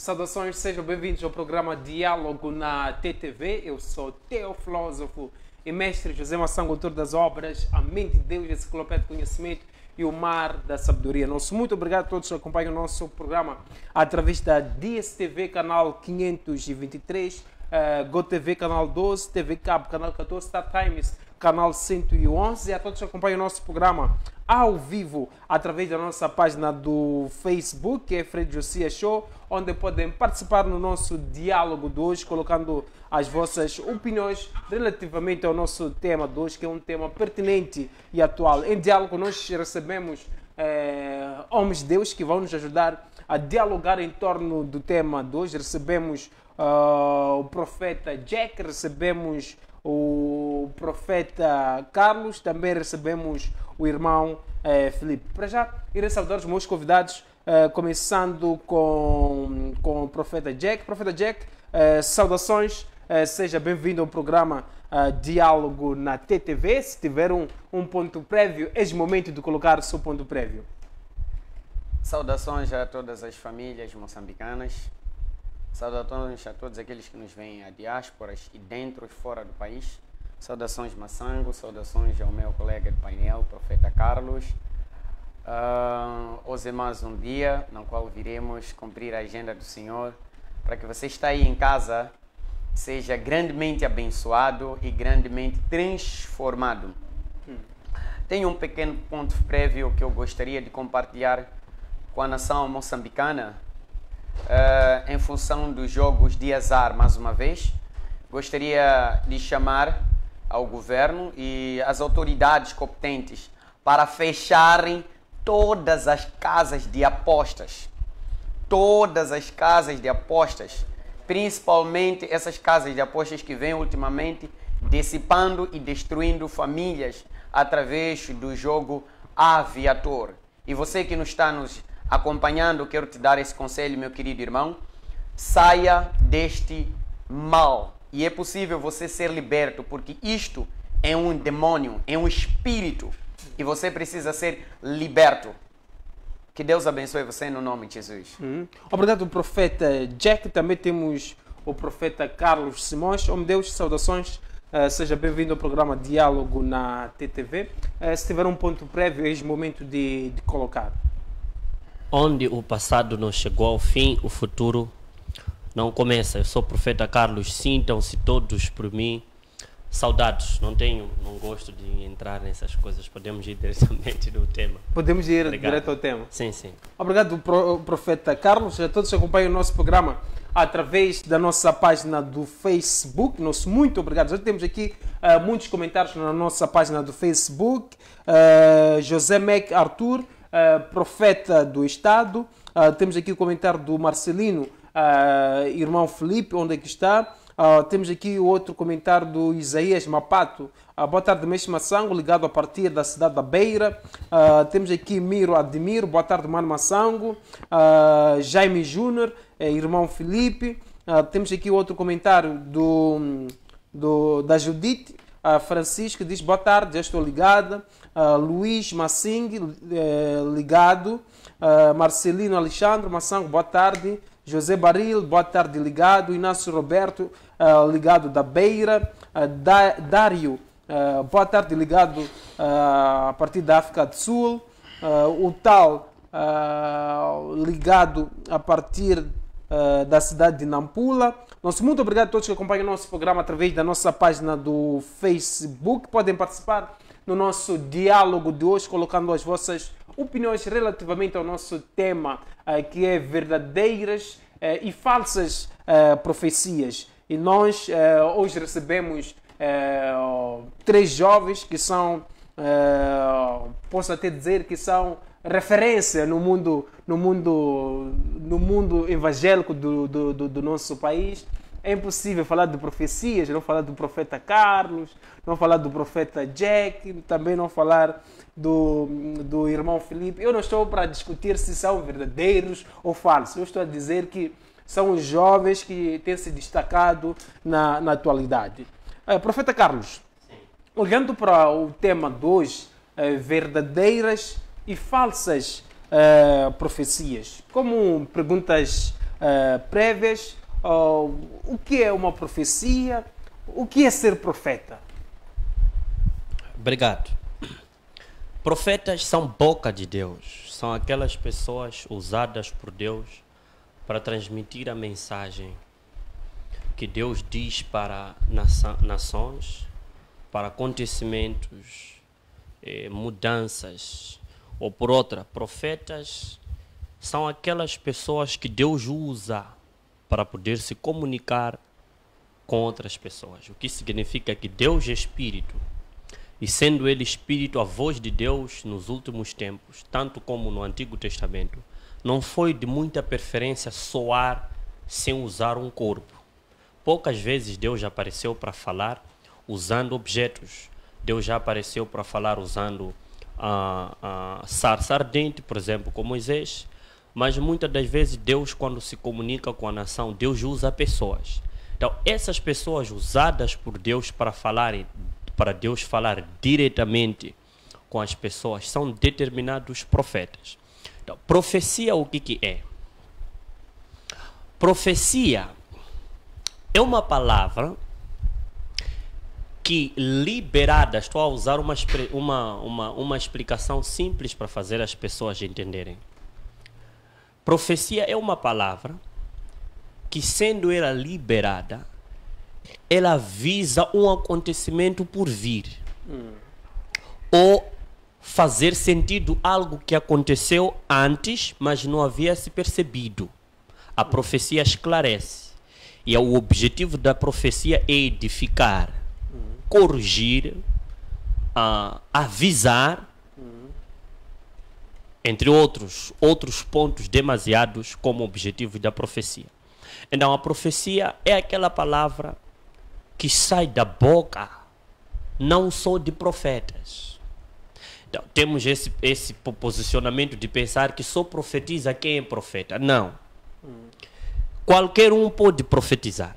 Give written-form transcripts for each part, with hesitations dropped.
Saudações, sejam bem-vindos ao programa Diálogo na TTV. Eu sou teofilósofo e mestre José Massango, autor das obras A Mente de Deus, Enciclopédia de Conhecimento e o Mar da Sabedoria. Muito obrigado a todos que acompanham o nosso programa através da DSTV, canal 523, GoTV, canal 12, TV Cabo, canal 14, Star Times, canal 111, e a todos que acompanham o nosso programa ao vivo através da nossa página do Facebook, que é Fred Josias Show, onde podem participar no nosso diálogo de hoje, colocando as vossas opiniões relativamente ao nosso tema de hoje, que é um tema pertinente e atual. Em diálogo nós recebemos homens de Deus que vão nos ajudar a dialogar em torno do tema de hoje. Recebemos o profeta Jack, recebemos o profeta Carlos, também recebemos o irmão Felipe. Para já, irei saudar os meus convidados, começando com o profeta Jack. Profeta Jack, saudações, seja bem-vindo ao programa Diálogo na TTV. Se tiver um ponto prévio, é o momento de colocar o seu ponto prévio. Saudações a todas as famílias moçambicanas. Saudações a todos aqueles que nos veem a diásporas e dentro e fora do país. Saudações Massango, saudações ao meu colega de painel, profeta Carlos. Hoje é mais um dia no qual viremos cumprir a agenda do Senhor, para que você está aí em casa seja grandemente abençoado e grandemente transformado. Tenho um pequeno ponto prévio que eu gostaria de compartilhar com a nação moçambicana. Em função dos jogos de azar, mais uma vez, gostaria de chamar ao governo e às autoridades competentes para fecharem todas as casas de apostas. Todas as casas de apostas, principalmente essas casas de apostas que vêm ultimamente dissipando e destruindo famílias através do jogo Aviator. E você que nos está nos acompanhando, quero te dar esse conselho, meu querido irmão. Saia deste mal. E é possível você ser liberto, porque isto é um demônio, é um espírito. E você precisa ser liberto. Que Deus abençoe você no nome de Jesus. Obrigado, profeta Jack. Também temos o profeta Carlos Simões. Homem de Deus, saudações. Seja bem-vindo ao programa Diálogo na TTV. Se tiver um ponto prévio, é o momento de colocar. Onde o passado não chegou ao fim, o futuro não começa. Eu sou o profeta Carlos, sintam-se todos por mim saudados. Não gosto de entrar nessas coisas. Podemos ir diretamente do tema. Podemos ir direto ao tema? Sim, sim. Obrigado, profeta Carlos. A todos que acompanham o nosso programa através da nossa página do Facebook. Muito obrigado. Já temos aqui muitos comentários na nossa página do Facebook. José Mac Arthur, profeta do Estado. Temos aqui o comentário do Marcelino, irmão Felipe, onde é que está? Temos aqui o outro comentário do Isaías Mapato. Boa tarde, mestre Massango, ligado a partir da cidade da Beira. Temos aqui Miro Admiro, boa tarde, mano Massango. Jaime Júnior, irmão Felipe. Temos aqui outro comentário da Judite Francisco, diz boa tarde, já estou ligada. Luís Massing, ligado. Marcelino Alexandre Massango, boa tarde. José Baril, boa tarde, ligado. Inácio Roberto, ligado da Beira. Dário, boa tarde, ligado a partir da África do Sul. O tal, ligado a partir da cidade de Nampula. Muito obrigado a todos que acompanham o nosso programa através da nossa página do Facebook. Podem participar no nosso diálogo de hoje, colocando as vossas opiniões relativamente ao nosso tema, que é verdadeiras e falsas profecias. E nós hoje recebemos 3 jovens que são, posso até dizer que são referência no mundo evangélico do nosso país. É impossível falar de profecias, não falar do profeta Carlos, não falar do profeta Jack, também não falar do irmão Felipe. Eu não estou para discutir se são verdadeiros ou falsos. Eu estou a dizer que são os jovens que têm se destacado na atualidade. Profeta Carlos, sim, olhando para o tema de hoje, verdadeiras e falsas profecias, como perguntas prévias. O que é uma profecia? O que é ser profeta? Obrigado. Profetas são boca de Deus. São aquelas pessoas usadas por Deus para transmitir a mensagem que Deus diz para nações, para acontecimentos, mudanças. Ou por outra, profetas são aquelas pessoas que Deus usa para poder se comunicar com outras pessoas. O que significa que Deus é Espírito. E sendo Ele Espírito, a voz de Deus nos últimos tempos, tanto como no Antigo Testamento, não foi de muita preferência soar sem usar um corpo. Poucas vezes Deus já apareceu para falar usando objetos. Deus já apareceu para falar usando sarça ardente, por exemplo, com Moisés. Mas muitas das vezes Deus, quando se comunica com a nação, Deus usa pessoas. Então, essas pessoas usadas por Deus para Deus falar diretamente com as pessoas, são determinados profetas. Então, profecia, o que é? Profecia é uma palavra que, liberada, estou a usar uma explicação simples para fazer as pessoas entenderem. Profecia é uma palavra que, sendo ela liberada, ela visa um acontecimento por vir. Ou fazer sentido algo que aconteceu antes, mas não havia se percebido. A profecia esclarece. E o objetivo da profecia é edificar, corrigir, avisar, entre outros pontos demasiados como objetivo da profecia. Então, a profecia é aquela palavra que sai da boca não só de profetas. Então, temos esse posicionamento de pensar que só profetiza quem é profeta. Não. Qualquer um pode profetizar,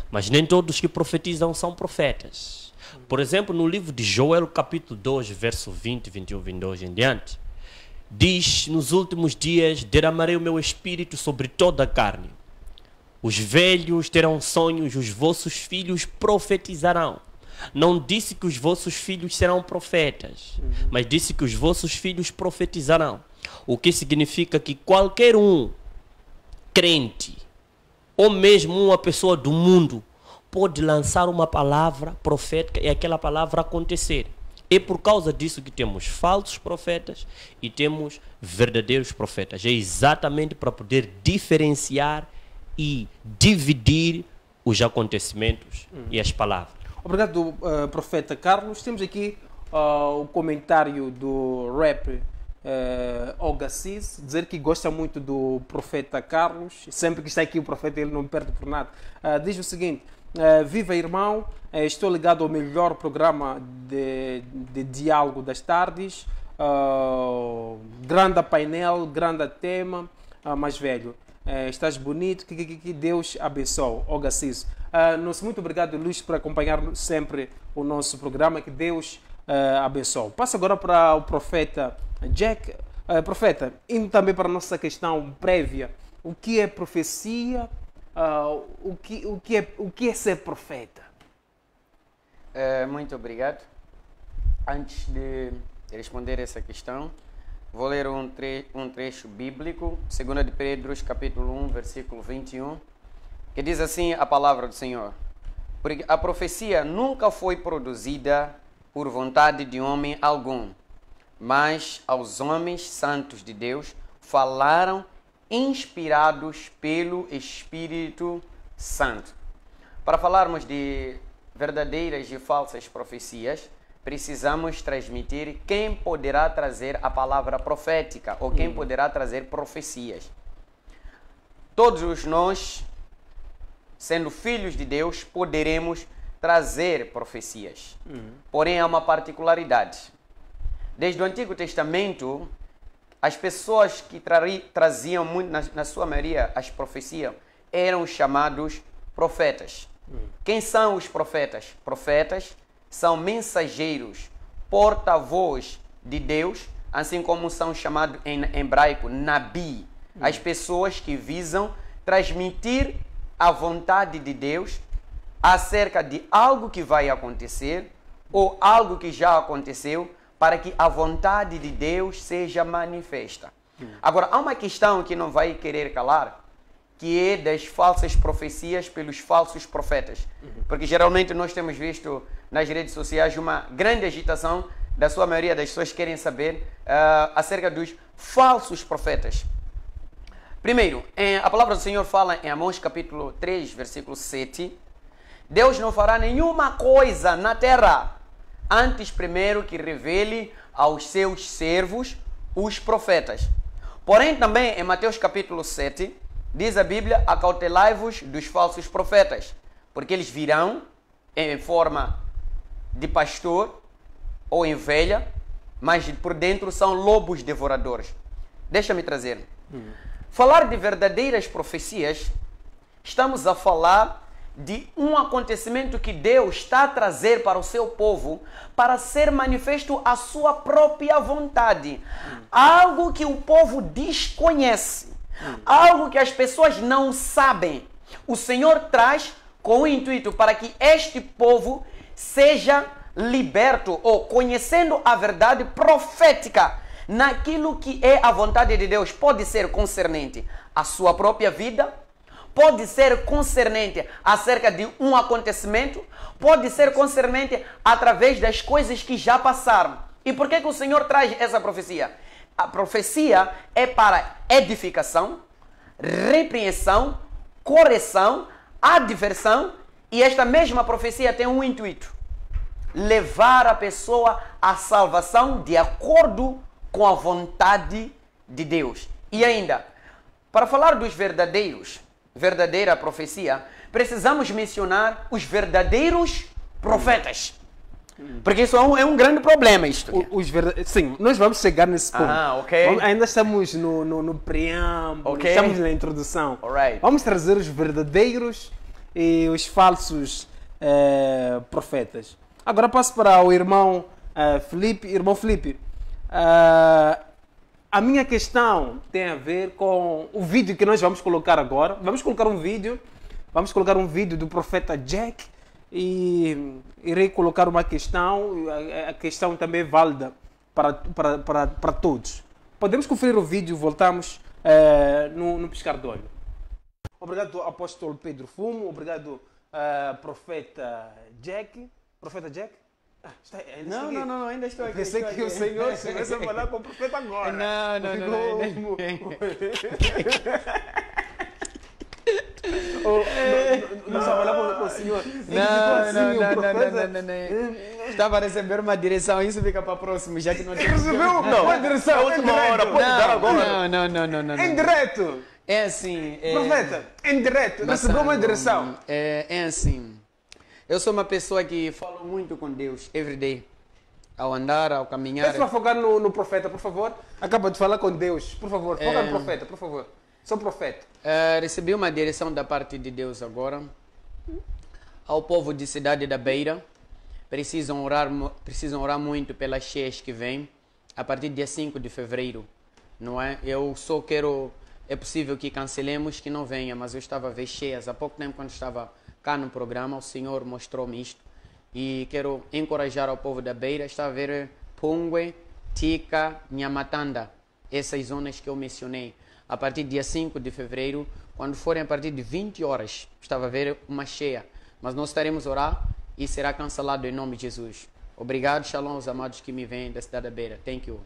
mas nem todos que profetizam são profetas. Por exemplo, no livro de Joel, capítulo 2, verso 20, 21, 22 em diante, diz: nos últimos dias derramarei o meu espírito sobre toda a carne. Os velhos terão sonhos, os vossos filhos profetizarão. Não disse que os vossos filhos serão profetas, mas disse que os vossos filhos profetizarão. O que significa que qualquer um crente, ou mesmo uma pessoa do mundo, pode lançar uma palavra profética e aquela palavra acontecer. É por causa disso que temos falsos profetas e temos verdadeiros profetas. É exatamente para poder diferenciar e dividir os acontecimentos e as palavras. Obrigado, profeta Carlos. Temos aqui o comentário do rap Ogasis, dizer que gosta muito do profeta Carlos. Sempre que está aqui o profeta, ele não perde por nada. Diz o seguinte: viva irmão, estou ligado ao melhor programa de diálogo das tardes. Grande painel, grande tema, mais velho. Estás bonito, que Deus abençoe. Ogasis. Muito obrigado, Luís, por acompanhar sempre o nosso programa. Que Deus abençoe. Passo agora para o profeta Jack. Profeta, indo também para a nossa questão prévia: o que é profecia? O que é ser profeta? Muito obrigado. Antes de responder essa questão, vou ler um trecho bíblico, 2 de Pedro, capítulo 1, versículo 21, que diz assim a palavra do Senhor: porque a profecia nunca foi produzida por vontade de homem algum, mas aos homens santos de Deus falaram inspirados pelo Espírito Santo. Para falarmos de verdadeiras e falsas profecias, precisamos transmitir quem poderá trazer a palavra profética ou quem poderá trazer profecias. Todos nós, sendo filhos de Deus, poderemos trazer profecias. Porém, há uma particularidade. Desde o Antigo Testamento, as pessoas que traziam muito, na sua maioria, as profecias, eram chamados profetas. Quem são os profetas? Profetas são mensageiros, porta-voz de Deus, assim como são chamados em hebraico nabi, as pessoas que visam transmitir a vontade de Deus acerca de algo que vai acontecer ou algo que já aconteceu, para que a vontade de Deus seja manifesta. Agora, há uma questão que não vai querer calar, que é das falsas profecias pelos falsos profetas. Porque geralmente nós temos visto nas redes sociais uma grande agitação da sua maioria das pessoas que querem saber acerca dos falsos profetas. Primeiro, a palavra do Senhor fala em Amós capítulo 3, versículo 7. Deus não fará nenhuma coisa na terra antes primeiro que revele aos seus servos, os profetas. Porém, também em Mateus capítulo 7, diz a Bíblia: acautelai-vos dos falsos profetas, porque eles virão em forma de pastor ou em ovelha, mas por dentro são lobos devoradores. Deixa-me trazer. Falar de verdadeiras profecias, estamos a falar de um acontecimento que Deus está a trazer para o seu povo para ser manifesto a sua própria vontade. Algo que o povo desconhece. Algo que as pessoas não sabem. O Senhor traz com o intuito para que este povo seja liberto ou conhecendo a verdade profética naquilo que é a vontade de Deus. Pode ser concernente à sua própria vida, pode ser concernente acerca de um acontecimento, pode ser concernente através das coisas que já passaram. E por que o Senhor traz essa profecia? A profecia é para edificação, repreensão, correção, adversão, e esta mesma profecia tem um intuito: levar a pessoa à salvação de acordo com a vontade de Deus. E ainda, para falar dos verdadeira profecia, precisamos mencionar os verdadeiros profetas. Porque isso é um grande problema. Sim, nós vamos chegar nesse ponto. Ok. Ainda estamos no preâmbulo, Ok. estamos na introdução. Alright. Vamos trazer os verdadeiros e os falsos profetas. Agora passo para o irmão Felipe. Irmão Felipe, a minha questão tem a ver com o vídeo que nós vamos colocar agora. Vamos colocar um vídeo do profeta Jack e irei colocar uma questão. A questão também é válida para todos. Podemos conferir o vídeo, voltamos no piscar de olho. Obrigado, apóstolo Pedro Fumo. Obrigado, profeta Jack. Profeta Jack? Não, ainda estou aqui. Pensei que o Senhor estivesse a falar com o profeta agora. Não. Não só falar com o Senhor. Não. Estava a receber uma direção, isso fica para próximo, já que não tem. Recebeu uma direção a última hora, pode dar agora. Não. Em direto. É assim. Profeta, em direto, recebeu uma direção. É assim. Eu sou uma pessoa que falo muito com Deus, every day. Ao andar, ao caminhar. Peço para focar no profeta, por favor. Acaba de falar com Deus, por favor. Foca no profeta, por favor. Sou profeta. Recebi uma direção da parte de Deus agora. Ao povo de Cidade da Beira. Precisam orar muito pelas cheias que vêm. A partir do dia 5 de fevereiro. Não é? Eu só quero... É possível que cancelemos, que não venha. Mas eu estava a ver cheias. Há pouco tempo, quando estava cá no programa, o Senhor mostrou-me isto. E quero encorajar ao povo da Beira. Está a ver Pungue, Tica, Nhamatanda. Essas zonas que eu mencionei. A partir do dia 5 de fevereiro, quando forem a partir de 20 horas, estava a ver uma cheia. Mas nós estaremos a orar e será cancelado em nome de Jesus. Obrigado, shalom aos amados que me vêm da Cidade da Beira. Thank you.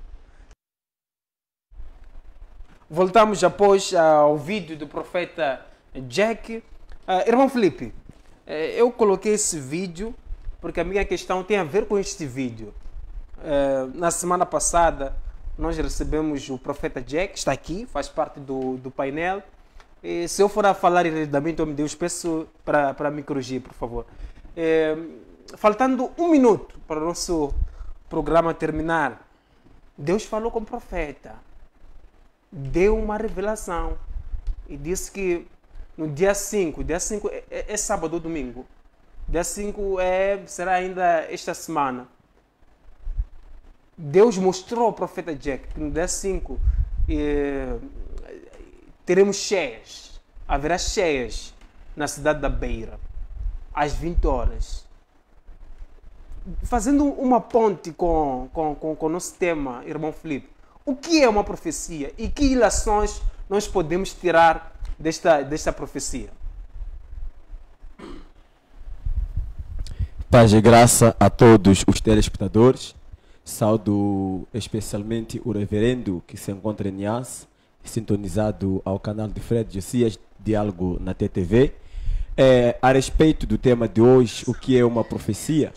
Voltamos após ao vídeo do profeta Jack. Irmão Felipe, eu coloquei esse vídeo porque a minha questão tem a ver com este vídeo. Na semana passada, nós recebemos o profeta Jack, está aqui, faz parte do painel. E se eu for a falar heredamente, eu me Deus, peço para me corrigir, por favor. Faltando 1 minuto para o nosso programa terminar, Deus falou com o profeta, deu uma revelação e disse que no dia 5 é sábado ou domingo, dia 5 será ainda esta semana. Deus mostrou ao profeta Jack que no dia 5 teremos cheias. haverá cheias na cidade da Beira, às 20 horas. Fazendo uma ponte com o nosso tema, irmão Filipe, o que é uma profecia e que ilações nós podemos tirar desta profecia? Paz e graça a todos os telespectadores. Saúdo especialmente o reverendo que se encontra em Nias, sintonizado ao canal de Fred Josias, Diálogo na TTV. A respeito do tema de hoje, o que é uma profecia?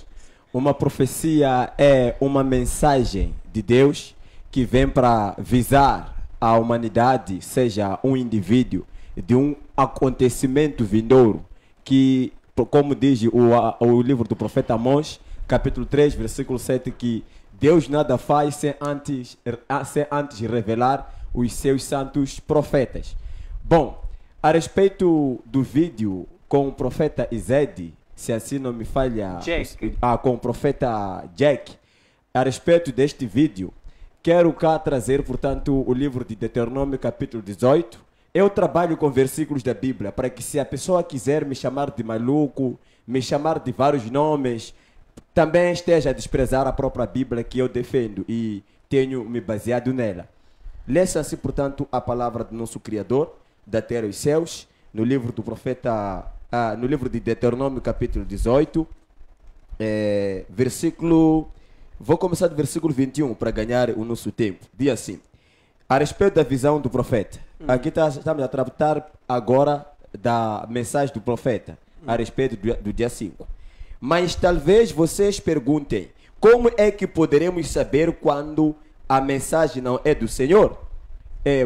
Uma profecia é uma mensagem de Deus que vem para visar a humanidade, seja um indivíduo, de um acontecimento vindouro, que, como diz o livro do profeta Amós, capítulo 3, versículo 7, que Deus nada faz sem antes revelar os seus santos profetas. Bom, a respeito do vídeo com o profeta Ized, se assim não me falha, com o profeta Jack, a respeito deste vídeo, quero cá trazer, portanto, o livro de Deuteronômio, capítulo 18. Eu trabalho com versículos da Bíblia, para que se a pessoa quiser me chamar de maluco, me chamar de vários nomes, também esteja a desprezar a própria Bíblia que eu defendo e tenho me baseado nela. Lê-se assim, portanto, a palavra do nosso Criador, da terra e os céus, no livro do profeta, no livro de Deuteronômio, capítulo 18, vou começar do versículo 21 para ganhar o nosso tempo. Diz assim, a respeito da visão do profeta. Aqui estamos a tratar agora da mensagem do profeta, a respeito do dia 5. Mas talvez vocês perguntem, como é que poderemos saber quando a mensagem não é do Senhor?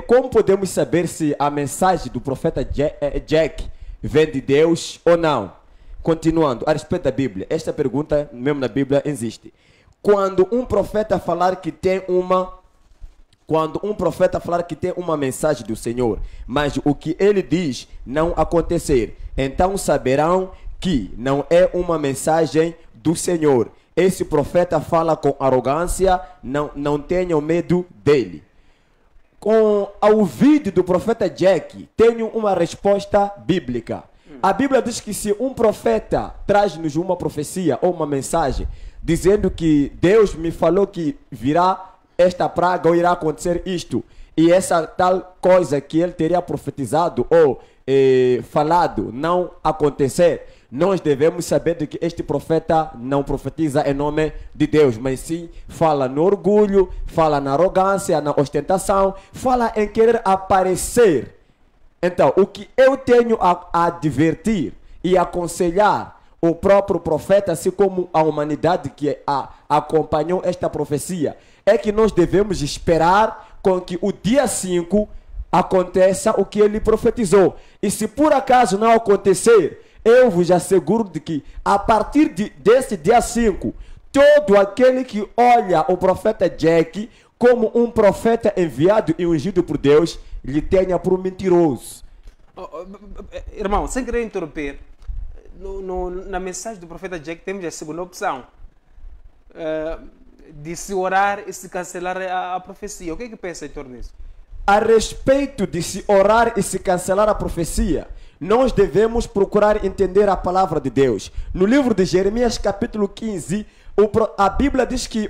Como podemos saber se a mensagem do profeta Jack vem de Deus ou não? Continuando, a respeito da Bíblia, esta pergunta mesmo na Bíblia existe. Quando um profeta falar que tem uma mensagem do Senhor, mas o que ele diz não acontecer, então saberão que não é uma mensagem do Senhor. Esse profeta fala com arrogância, não tenham medo dele. Ao vídeo do profeta Jack, tenho uma resposta bíblica. A Bíblia diz que se um profeta traz-nos uma profecia ou uma mensagem, dizendo que Deus me falou que virá esta praga ou irá acontecer isto, e essa tal coisa que ele teria profetizado ou falado não acontecer, nós devemos saber de que este profeta não profetiza em nome de Deus, mas sim fala no orgulho, fala na arrogância, na ostentação, fala em querer aparecer. Então, o que eu tenho a advertir e aconselhar o próprio profeta, assim como a humanidade que acompanhou esta profecia, é que nós devemos esperar com que o dia 5 aconteça o que ele profetizou. E se por acaso não acontecer, eu vos asseguro de que a partir desse dia 5, todo aquele que olha o profeta Jack como um profeta enviado e ungido por Deus, lhe tenha por mentiroso. Irmão, sem querer interromper, na mensagem do profeta Jack temos a segunda opção, de se orar e se cancelar a profecia. O que é que pensa em torno disso? A respeito de se orar e se cancelar a profecia, nós devemos procurar entender a palavra de Deus. No livro de Jeremias, capítulo 15, a Bíblia diz que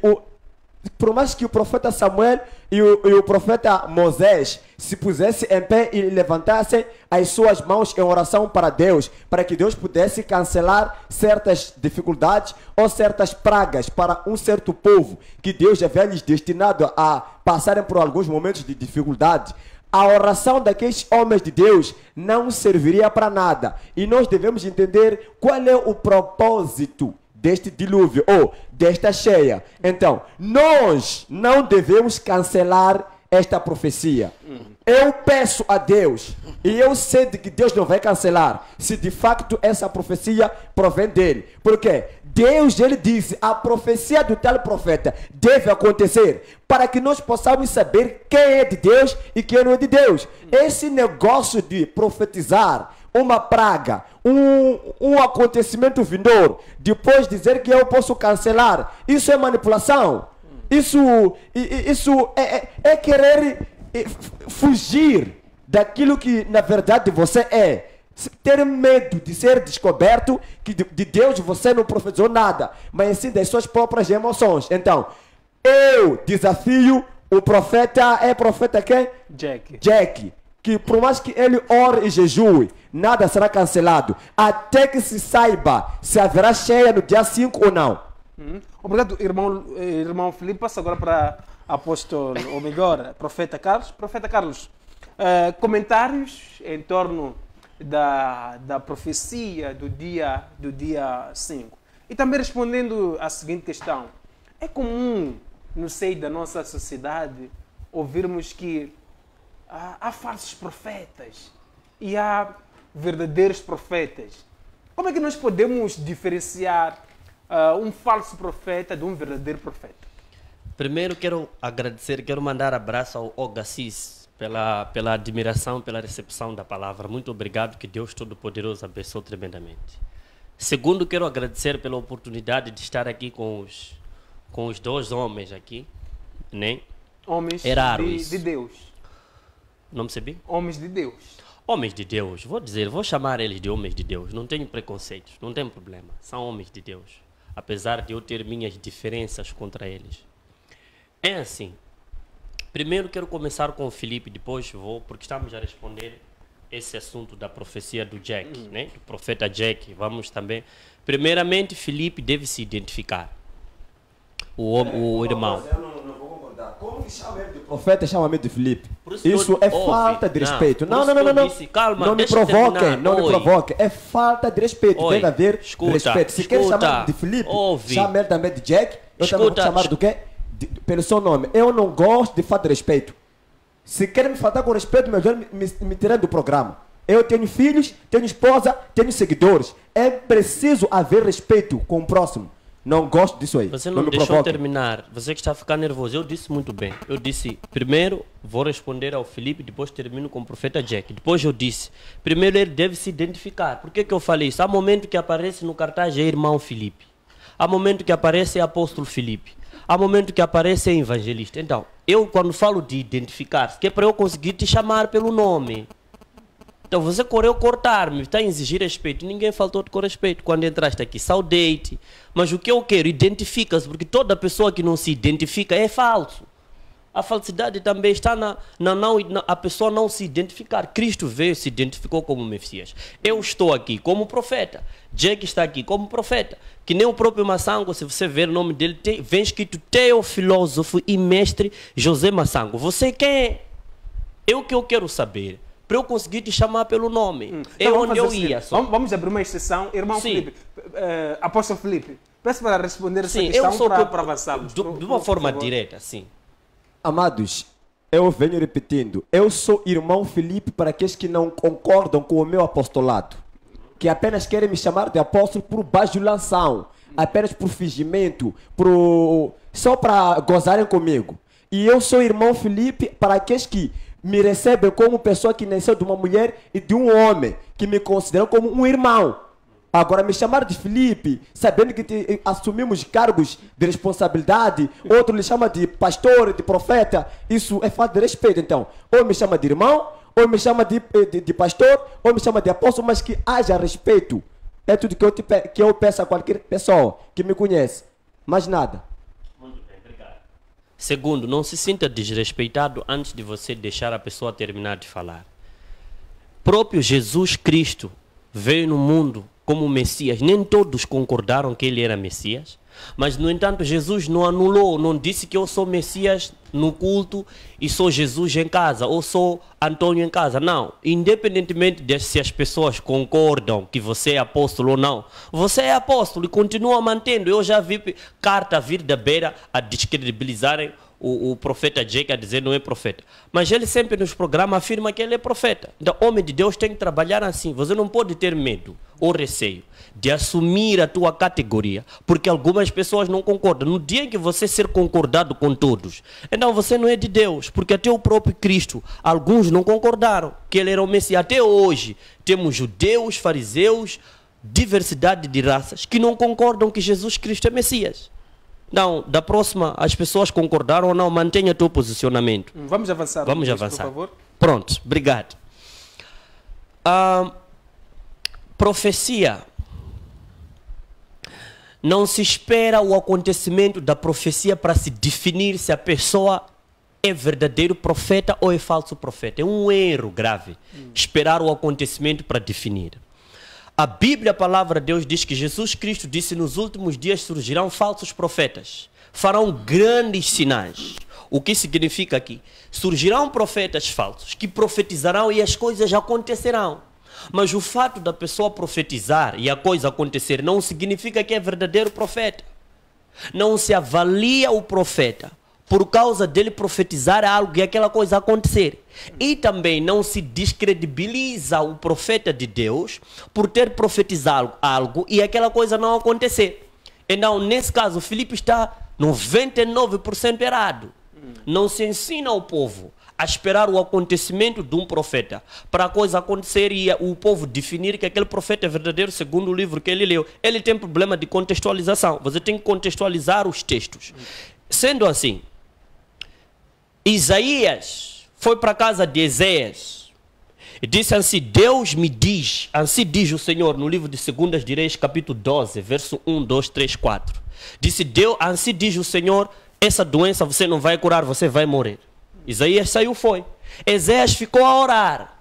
por mais que o profeta Samuel e o profeta Moisés se pusessem em pé e levantassem as suas mãos em oração para Deus, para que Deus pudesse cancelar certas dificuldades ou certas pragas para um certo povo, que Deus já havia lhes destinado a passarem por alguns momentos de dificuldade, a oração daqueles homens de Deus não serviria para nada. E nós devemos entender qual é o propósito deste dilúvio ou desta cheia. Então, nós não devemos cancelar esta profecia. Eu peço a Deus, e eu sei de que Deus não vai cancelar, se de facto essa profecia provém dele. Porque Deus, ele disse, a profecia do tal profeta deve acontecer, para que nós possamos saber quem é de Deus e quem não é de Deus. Esse negócio de profetizar uma praga, um acontecimento vindouro, depois dizer que eu posso cancelar, isso é manipulação. Isso é querer fugir daquilo que na verdade você é. Ter medo de ser descoberto, que de Deus você não profetizou nada, mas sim das suas próprias emoções. Então, eu desafio o profeta, é profeta quem? Jack. Que por mais que ele ore e jejue, nada será cancelado, até que se saiba se haverá cheia no dia 5 ou não. Obrigado, irmão Filipe. Passa agora para apóstolo, ou melhor, profeta Carlos. Profeta Carlos, comentários em torno da profecia do dia 5. E também respondendo à seguinte questão: é comum no seio da nossa sociedade ouvirmos que há falsos profetas e há verdadeiros profetas. Como é que nós podemos diferenciar um falso profeta de um verdadeiro profeta? Primeiro quero agradecer, quero mandar abraço ao Ogacis pela admiração, pela recepção da palavra. Muito obrigado, que Deus Todo-Poderoso abençoe tremendamente. Segundo, quero agradecer pela oportunidade de estar aqui com os dois homens aqui, né? Homens de Deus. Não percebi? Homens de Deus. Homens de Deus, vou chamar eles de homens de Deus. Não tenho preconceitos, não tem problema. São homens de Deus, apesar de eu ter minhas diferenças contra eles. É assim. Primeiro quero começar com o Filipe, depois vou, porque estamos a responder esse assunto da profecia do Jack, né? Do profeta Jack. Vamos também. Primeiramente, Filipe deve se identificar. O irmão. Eu não vou concordar. Como que chama ele de profeta e chama-me de Filipe? Isso é falta de respeito. Não. Calma, não me provoquem. É falta de respeito. Deve haver respeito. Se quer chamar de Filipe, chama ele também de Jack. Eu também vou chamar do quê? Pelo seu nome. Eu não gosto de falta de respeito. Se querem me faltar com respeito, melhor me tirar do programa. Eu tenho filhos, tenho esposa, tenho seguidores. É preciso haver respeito com o próximo. Não gosto disso aí. Você não me deixou provoque. Terminar. Você que está ficando nervoso. Eu disse muito bem. Eu disse, primeiro vou responder ao Filipe, depois termino com o profeta Jack. Depois eu disse, primeiro ele deve se identificar. Por que eu falei isso? Há momento que aparece no cartaz é irmão Filipe. Há momento que aparece é apóstolo Filipe. Há momento que aparece é evangelista. Então, eu quando falo de identificar, que é para eu conseguir te chamar pelo nome. Então você correu cortar-me, está a exigir respeito. Ninguém faltou com respeito. Quando entraste aqui, saudei-te. Mas o que eu quero, identifica-se, porque toda pessoa que não se identifica é falso. A falsidade também está a pessoa não se identificar. Cristo veio, se identificou como Messias. Eu estou aqui como profeta. Jack está aqui como profeta. Que nem o próprio Massango, se você ver o nome dele, vem escrito Teofilósofo e Mestre José Massango. Você quem é? O que eu quero saber. Para eu conseguir te chamar pelo nome. Então, onde eu ia. Vamos abrir uma exceção. Irmão Filipe, apóstolo Filipe, peço para responder essa questão para avançarmos. De uma forma direta, sim. Amados, eu venho repetindo. Eu sou irmão Filipe para aqueles que não concordam com o meu apostolado. Que apenas querem me chamar de apóstolo por bajulação. Apenas por fingimento. Só para gozarem comigo. E eu sou irmão Filipe para aqueles que me recebem como pessoa que nasceu de uma mulher e de um homem, que me consideram como um irmão. Agora, me chamar de Filipe, sabendo que assumimos cargos de responsabilidade, outro lhe chama de pastor, de profeta, isso é falta de respeito. Então, ou me chama de irmão, ou me chama de pastor, ou me chama de apóstolo, mas que haja respeito. É tudo que eu peço a qualquer pessoa que me conhece. Mais nada. Segundo, não se sinta desrespeitado antes de você deixar a pessoa terminar de falar. Próprio Jesus Cristo veio no mundo como Messias. Nem todos concordaram que ele era Messias. Mas, no entanto, Jesus não anulou, não disse que eu sou Messias no culto e sou Jesus em casa, ou sou Antônio em casa. Não. Independentemente de se as pessoas concordam que você é apóstolo ou não, você é apóstolo e continua mantendo. Eu já vi carta vir da beira a descredibilizarem o profeta Jack, a dizer não é profeta. Mas ele sempre nos programas afirma que ele é profeta. Então, homem de Deus tem que trabalhar assim. Você não pode ter medo ou receio de assumir a tua categoria, porque algumas pessoas não concordam. No dia em que você ser concordado com todos, então você não é de Deus, porque até o próprio Cristo, alguns não concordaram que ele era o Messias. Até hoje, temos judeus, fariseus, diversidade de raças, que não concordam que Jesus Cristo é Messias. Não, da próxima, as pessoas concordaram ou não, mantenha o teu posicionamento. Vamos avançar. Vamos avançar. Por favor. Pronto, obrigado. A profecia. Não se espera o acontecimento da profecia para se definir se a pessoa é verdadeiro profeta ou é falso profeta. É um erro grave esperar o acontecimento para definir. A Bíblia, a palavra de Deus, diz que Jesus Cristo disse: nos últimos dias surgirão falsos profetas, farão grandes sinais. O que significa aqui? Surgirão profetas falsos que profetizarão e as coisas acontecerão. Mas o fato da pessoa profetizar e a coisa acontecer não significa que é verdadeiro profeta. Não se avalia o profeta por causa dele profetizar algo e aquela coisa acontecer. E também não se descredibiliza o profeta de Deus por ter profetizado algo e aquela coisa não acontecer. Então, nesse caso, Filipe está 99% errado. Não se ensina ao povo a esperar o acontecimento de um profeta para a coisa acontecer e o povo definir que aquele profeta é verdadeiro segundo o livro que ele leu. Ele tem problema de contextualização. Você tem que contextualizar os textos. Sendo assim, Isaías foi para a casa de Esaias e disse assim: Deus me diz, assim diz o Senhor, no livro de 2 de Reis, capítulo 12, verso 1, 2, 3, 4. Disse Deus, assim diz o Senhor, essa doença você não vai curar, você vai morrer. Isaías saiu, foi. Esaias ficou a orar,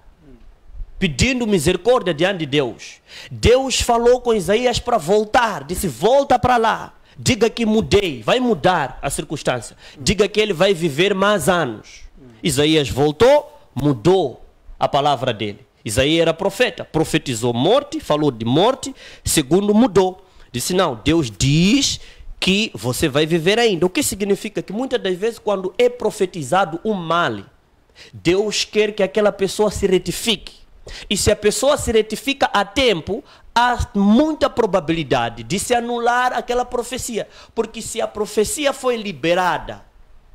pedindo misericórdia diante de Deus. Deus falou com Isaías para voltar, disse: volta para lá, diga que mudei, vai mudar a circunstância, diga que ele vai viver mais anos. Isaías voltou, mudou a palavra dele. Isaías era profeta, profetizou morte, falou de morte, segundo mudou. Disse: não, Deus diz que você vai viver ainda. O que significa que muitas das vezes quando é profetizado um mal, Deus quer que aquela pessoa se retifique. E se a pessoa se retifica a tempo, há muita probabilidade de se anular aquela profecia. Porque se a profecia foi liberada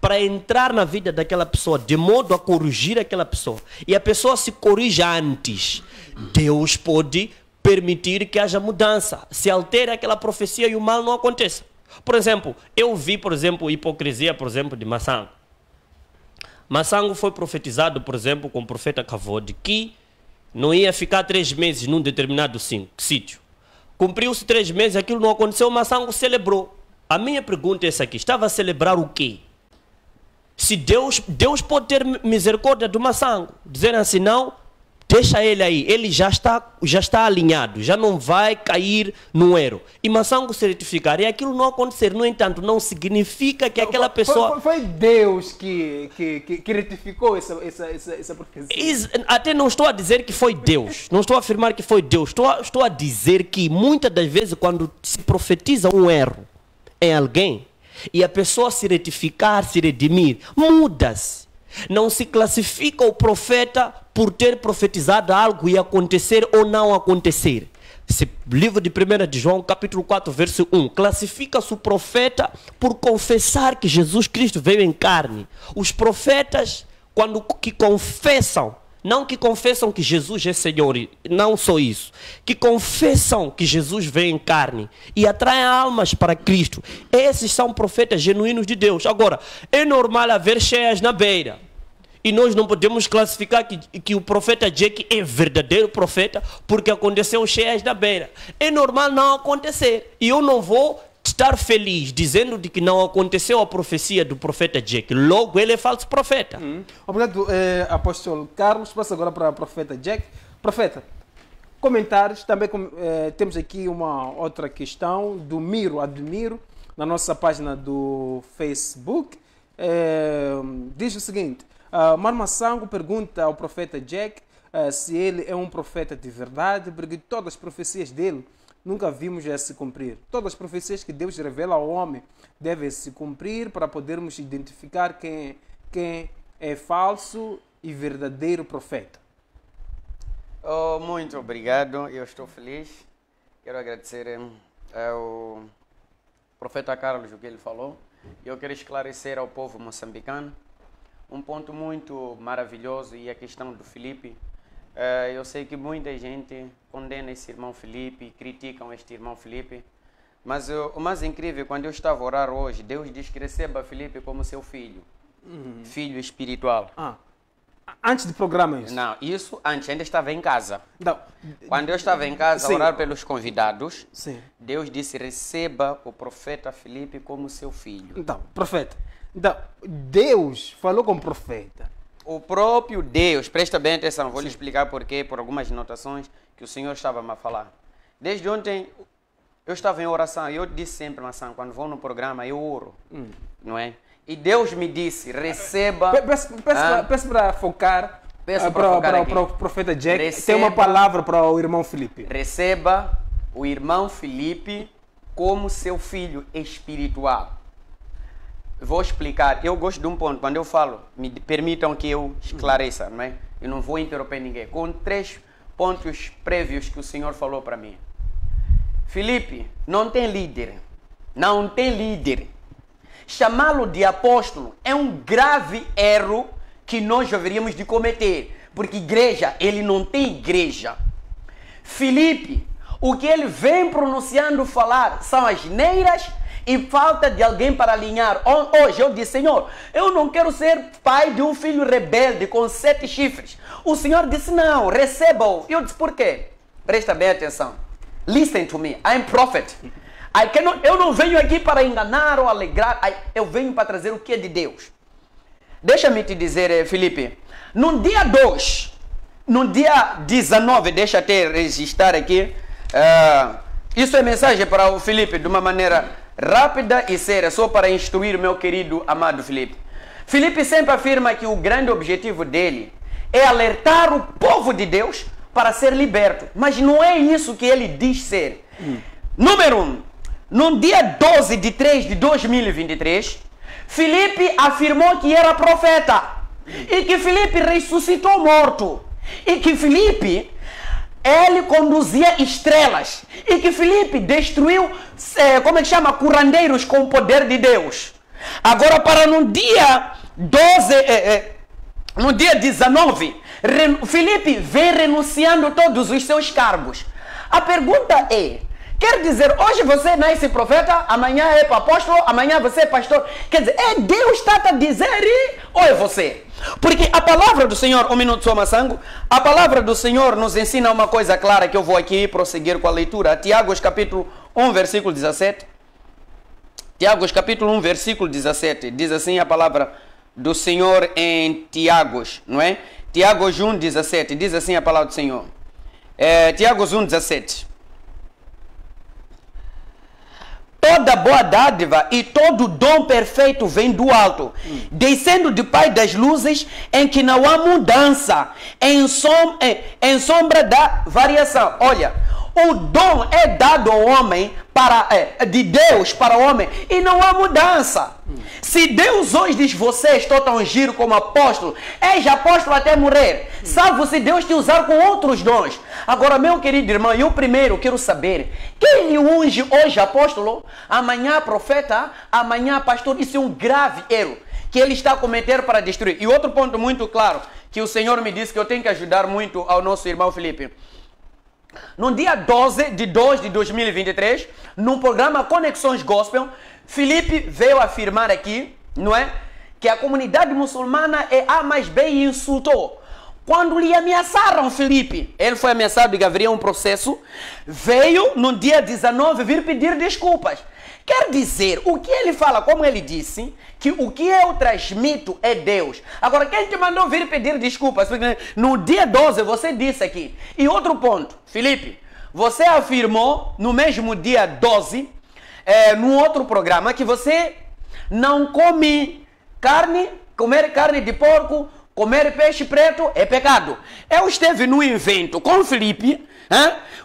para entrar na vida daquela pessoa, de modo a corrigir aquela pessoa, e a pessoa se corrige antes, Deus pode permitir que haja mudança, se altere aquela profecia e o mal não aconteça. Por exemplo, eu vi, por exemplo, hipocrisia, por exemplo, de Massango. Massango foi profetizado, por exemplo, com o profeta Cavode, que não ia ficar 3 meses num determinado sítio. Cumpriu-se 3 meses, aquilo não aconteceu, Massango celebrou. A minha pergunta é essa aqui: estava a celebrar o quê? Se Deus pode ter misericórdia do Massango, dizer assim: não, deixa ele aí, ele já está alinhado, já não vai cair no erro. E Massango se retificar e aquilo não acontecer. No entanto, não significa que aquela pessoa... Foi Deus que retificou essa profecia. Até não estou a dizer que foi Deus, não estou a afirmar que foi Deus. Estou a dizer que muitas das vezes quando se profetiza um erro em alguém e a pessoa se retificar, se redimir, muda-se. Não se classifica o profeta por ter profetizado algo e acontecer ou não acontecer. Livro de 1 de João, capítulo 4, verso 1. Classifica-se o profeta por confessar que Jesus Cristo veio em carne. Os profetas, que confessam, não que confessam que Jesus é Senhor, não só isso, que confessam que Jesus veio em carne e atraem almas para Cristo. Esses são profetas genuínos de Deus. Agora, é normal haver cheias na beira. E nós não podemos classificar que o profeta Jack é verdadeiro profeta porque aconteceu cheias na beira. É normal não acontecer. E eu não vou estar feliz dizendo de que não aconteceu a profecia do profeta Jack. Logo, ele é falso profeta. Obrigado, apóstolo Carlos. Passa agora para o profeta Jack. Profeta, comentários. Também temos aqui uma outra questão do Miro Admiro na nossa página do Facebook. Diz o seguinte: Massango pergunta ao profeta Jack se ele é um profeta de verdade, porque todas as profecias dele nunca vimos se cumprir. Todas as profecias que Deus revela ao homem devem se cumprir para podermos identificar quem é falso e verdadeiro profeta. Muito obrigado, eu estou feliz. Quero agradecer ao profeta Carlos o que ele falou. Eu quero esclarecer ao povo moçambicano um ponto muito maravilhoso, e a questão do Filipe. Eu sei que muita gente condena esse irmão Filipe, criticam este irmão Filipe, mas o mais incrível, quando eu estava a orar hoje, Deus diz que receba Filipe como seu filho, filho espiritual. Antes do programa isso? Não, isso antes, ainda estava em casa. Não. Quando eu estava em casa a Sim. orar pelos convidados, Sim. Deus disse, receba o profeta Filipe como seu filho. Então, profeta. Então, Deus falou com o profeta. O próprio Deus, presta bem atenção, vou lhe explicar porquê, por algumas anotações que o Senhor estava a falar. Desde ontem, eu estava em oração, eu disse sempre, maçã, quando vou no programa, eu oro, não é? E Deus me disse, receba... Peço para focar para o profeta Jack. Receba, tem uma palavra para o irmão Filipe. Receba o irmão Filipe como seu filho espiritual. Vou explicar. Eu gosto de um ponto. Quando eu falo, me permitam que eu esclareça, não é? Eu não vou interromper ninguém. Com 3 pontos prévios que o Senhor falou para mim. Filipe, não tem líder. Não tem líder. Chamá-lo de apóstolo é um grave erro que nós deveríamos de cometer. Porque igreja, ele não tem igreja. Filipe, o que ele vem pronunciando falar são asneiras e falta de alguém para alinhar. Hoje eu disse, Senhor, eu não quero ser pai de um filho rebelde com 7 chifres. O Senhor disse, não, receba-o. Eu disse, por quê? Presta bem atenção. Listen to me, I'm prophet. Eu não venho aqui para enganar ou alegrar, eu venho para trazer o que é de Deus. Deixa-me te dizer, Filipe, no dia 2, no dia 19, deixa até registrar aqui, isso é mensagem para o Filipe de uma maneira rápida e séria, só para instruir o meu querido, amado Filipe. Filipe sempre afirma que o grande objetivo dele é alertar o povo de Deus para ser liberto, mas não é isso que ele diz ser. Número 1, no dia 12 de 3 de 2023, Filipe afirmou que era profeta e que Filipe ressuscitou morto e que Filipe, ele conduzia estrelas e que Filipe destruiu, como é que chama, curandeiros com o poder de Deus. Agora, para no dia 12, no dia 19, Filipe vem renunciando todos os seus cargos. A pergunta é, quer dizer, hoje você nasce profeta, amanhã é apóstolo, amanhã você é pastor. Quer dizer, é Deus está a dizer ou é você? Porque a palavra do Senhor, um minuto só, Massango, a palavra do Senhor nos ensina uma coisa clara que eu vou aqui prosseguir com a leitura. Tiago capítulo 1, versículo 17. Tiago capítulo 1, versículo 17. Diz assim a palavra do Senhor em Tiago, não é? Tiago 1, 17. Diz assim a palavra do Senhor. Tiago 1, 17. Toda boa dádiva e todo dom perfeito vem do alto, descendo do Pai das luzes, em que não há mudança, em sombra da variação. Olha, o dom é dado ao homem, de Deus para o homem, e não há mudança. Se Deus hoje diz, você estou tão giro como apóstolo, és apóstolo até morrer, salvo se Deus te usar com outros dons. Agora, meu querido irmão, eu primeiro quero saber, quem lhe unge hoje apóstolo, amanhã profeta, amanhã pastor? Isso é um grave erro que ele está a cometer para destruir. E outro ponto muito claro, que o Senhor me disse que eu tenho que ajudar muito ao nosso irmão Filipe. No dia 12 de 2 de 2023, no programa Conexões Gospel, Filipe veio afirmar aqui, não é? Que a comunidade muçulmana é A mais B e insultou. Quando lhe ameaçaram Filipe, ele foi ameaçado de que haveria um processo, veio no dia 19 vir pedir desculpas. Quer dizer, o que ele fala, como ele disse, que o que eu transmito é Deus. Agora, quem te mandou vir pedir desculpas? No dia 12 você disse aqui. E outro ponto, Filipe, você afirmou no mesmo dia 12, num outro programa, que você não come carne, comer carne de porco, comer peixe preto é pecado. Eu esteve no evento com Filipe,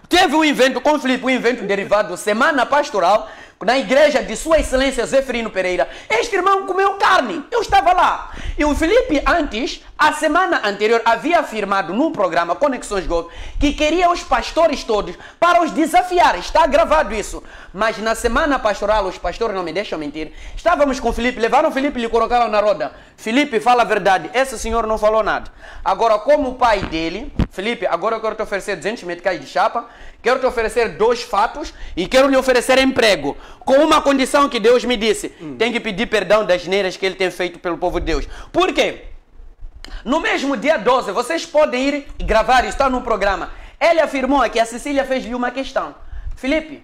teve um evento com Filipe, um evento derivado Semana Pastoral, na igreja de Sua Excelência Zeferino Pereira. Este irmão comeu carne, eu estava lá. E o Filipe antes, a semana anterior, havia afirmado no programa Conexões Gospel que queria os pastores todos para os desafiar. Está gravado isso. Mas na semana pastoral, os pastores não me deixam mentir, estávamos com o Filipe, levaram o Filipe e lhe colocaram na roda. Filipe, fala a verdade, esse senhor não falou nada. Agora, como o pai dele, Filipe, agora eu quero te oferecer 200 meticais de chapa, quero te oferecer 2 fatos e quero lhe oferecer emprego. Com uma condição que Deus me disse. Tem que pedir perdão das neiras que ele tem feito pelo povo de Deus. Por quê? No mesmo dia 12, vocês podem ir e gravar, está no programa. Ele afirmou que a Cecília fez-lhe uma questão. Felipe,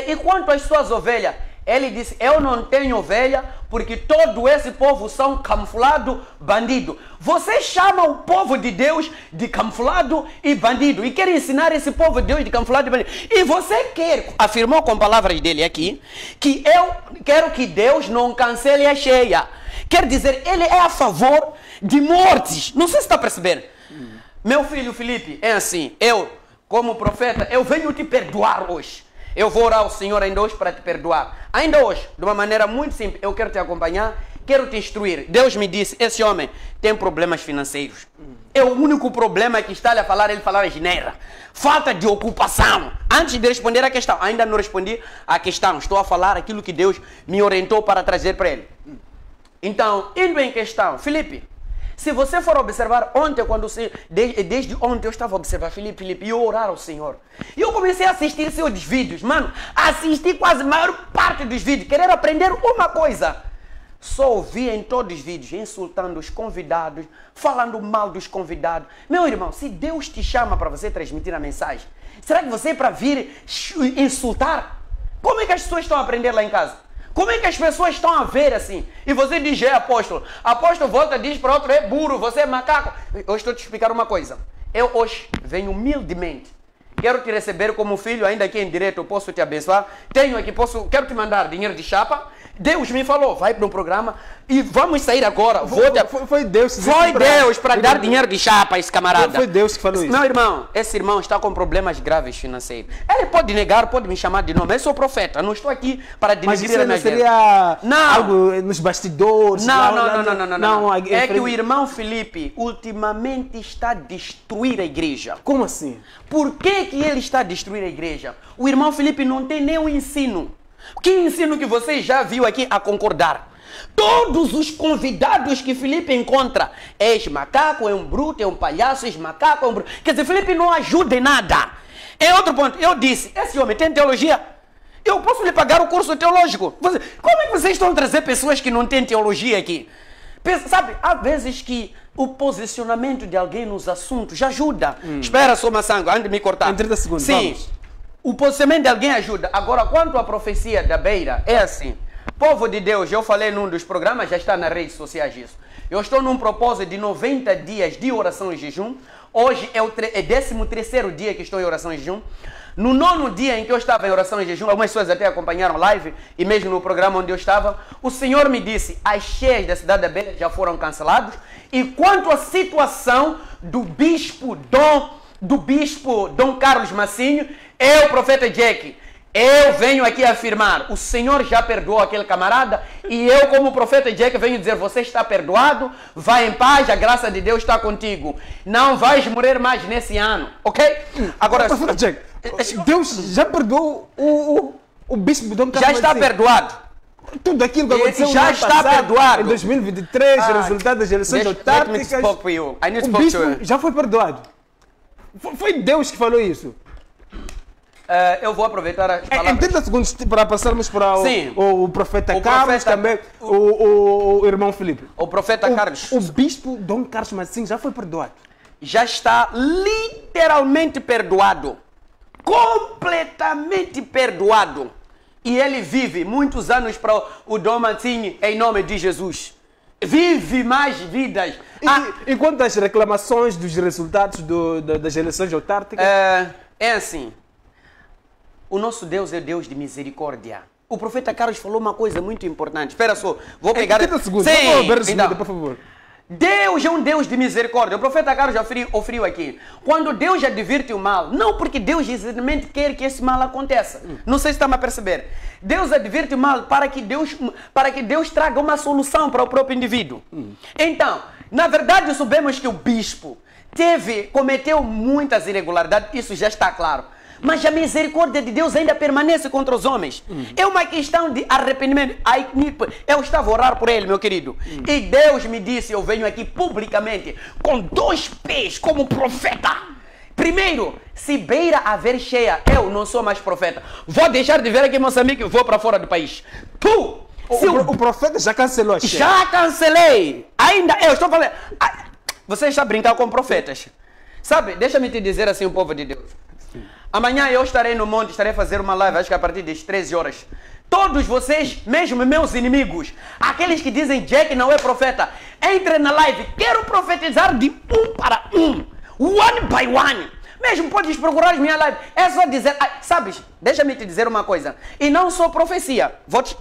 e quanto às suas ovelhas? Ele disse, eu não tenho ovelha porque todo esse povo são camuflado, bandido. Você chama o povo de Deus de camuflado e bandido e quer ensinar esse povo de Deus de camuflado e bandido. E você afirmou com palavras dele aqui, que eu quero que Deus não cancele a cheia. Quer dizer, ele é a favor de mortes. Não sei se está percebendo. Meu filho Felipe, é assim, eu, como profeta, eu venho te perdoar hoje. Eu vou orar ao Senhor ainda hoje para te perdoar. Ainda hoje, de uma maneira muito simples, eu quero te acompanhar, quero te instruir. Deus me disse, esse homem tem problemas financeiros. É o único problema que está a falar, ele falar geneira. Falta de ocupação. Antes de responder a questão, ainda não respondi a questão. Estou a falar aquilo que Deus me orientou para trazer para ele. Então, indo em questão, Felipe, se você for observar ontem, desde ontem eu estava a observar Felipe, e eu orar ao Senhor. E eu comecei a assistir seus vídeos, mano. Assisti quase a maior parte dos vídeos, querer aprender uma coisa. Só ouvi em todos os vídeos, insultando os convidados, falando mal dos convidados. Meu irmão, se Deus te chama para você transmitir a mensagem, será que você é para vir insultar? Como é que as pessoas estão a aprender lá em casa? Como é que as pessoas estão a ver assim? E você diz, é apóstolo. Apóstolo volta e diz para outro, é burro, você é macaco. Eu estou te explicar uma coisa. Eu hoje venho humildemente. Quero te receber como filho, ainda aqui em direto, eu posso te abençoar. Tenho aqui, quero te mandar dinheiro de chapa. Deus me falou, vai para um programa e vamos sair agora. Foi Deus. Foi Deus para dar dinheiro de chapa a esse camarada. Foi Deus que falou isso. Meu irmão, esse irmão está com problemas graves financeiros. Ele pode negar, pode me chamar de nome. Eu sou profeta, não estou aqui para denegrir a minha vida. Seria algo nos bastidores? Não. É que o irmão Felipe ultimamente está a destruir a igreja. Como assim? Por que ele está a destruir a igreja? O irmão Felipe não tem nenhum ensino. Que ensino que você já viu aqui a concordar? Todos os convidados que Felipe encontra, ex-macaco, é um bruto, é um palhaço, ex-macaco, é um bruto. Quer dizer, Felipe não ajuda em nada. É outro ponto. Eu disse, esse homem tem teologia? Eu posso lhe pagar o curso teológico. Como é que vocês estão a trazer pessoas que não têm teologia aqui? Sabe, há vezes que o posicionamento de alguém nos assuntos já ajuda. Espera só, Massango, antes de me cortar. Em 30 segundos, sim. Vamos. O posicionamento de alguém ajuda. Agora, quanto à profecia da beira, é assim. Povo de Deus, eu falei num dos programas, já está nas redes sociais isso. Eu estou num propósito de 90 dias de oração e jejum. Hoje é o 13º dia que estou em oração e jejum. No 9º dia em que eu estava em oração e jejum, algumas pessoas até acompanharam live, e mesmo no programa onde eu estava, o Senhor me disse, as cheias da cidade da beira já foram canceladas. E quanto à situação do bispo Dom Carlos Massinho, eu, profeta Jack, eu venho aqui afirmar, o Senhor já perdoou aquele camarada, e eu, como profeta Jack, venho dizer, você está perdoado, vai em paz, a graça de Deus está contigo. Não vais morrer mais nesse ano, ok? Agora, profeta Jack, Deus já perdoou o bispo Dom Carlos Massinho. Já está perdoado. Tudo aquilo que aconteceu já está perdoado. Em 2023, resultado das eleições autárquicas, o bispo já foi perdoado. Foi Deus que falou isso. Eu vou aproveitar as palavras. Em 30 segundos para passarmos para o profeta Carlos, também o irmão Felipe. O profeta Carlos. O bispo Dom Carlos Massinho já foi perdoado. Já está literalmente perdoado. Completamente perdoado. E ele vive muitos anos para o Dom Massinho em nome de Jesus. Vive mais vidas. E quanto às reclamações dos resultados das eleições autárquicas? É assim. O nosso Deus é Deus de misericórdia. O profeta Carlos falou uma coisa muito importante. Espera só, vou pegar... 30 segundos, então, por favor. Deus é um Deus de misericórdia. O profeta Carlos já oferiu aqui. Quando Deus adverte o mal, não porque Deus exatamente quer que esse mal aconteça. Não sei se está a perceber. Deus adverte o mal para que Deus traga uma solução para o próprio indivíduo. Então, na verdade, sabemos que o bispo cometeu muitas irregularidades, isso já está claro. Mas a misericórdia de Deus ainda permanece contra os homens. É uma questão de arrependimento. Eu estava a orar por ele, meu querido. E Deus me disse, eu venho aqui publicamente, com 2 pés, como profeta. Primeiro, se beira haver cheia, eu não sou mais profeta. Vou deixar de ver aqui em Moçambique e vou para fora do país. O profeta já cancelou a cheia. Já cancelei. Ainda eu estou falando... Você está brincando com profetas. Sabe, deixa-me te dizer assim, o povo de Deus. Amanhã eu estarei no monte, estarei a fazer uma live, acho que a partir das 13 horas. Todos vocês, mesmo meus inimigos, aqueles que dizem Jack não é profeta, entrem na live. Quero profetizar de um para um. One by one. Mesmo podes procurar as minhas lives. É só dizer, sabes, deixa-me te dizer uma coisa. E não só profecia,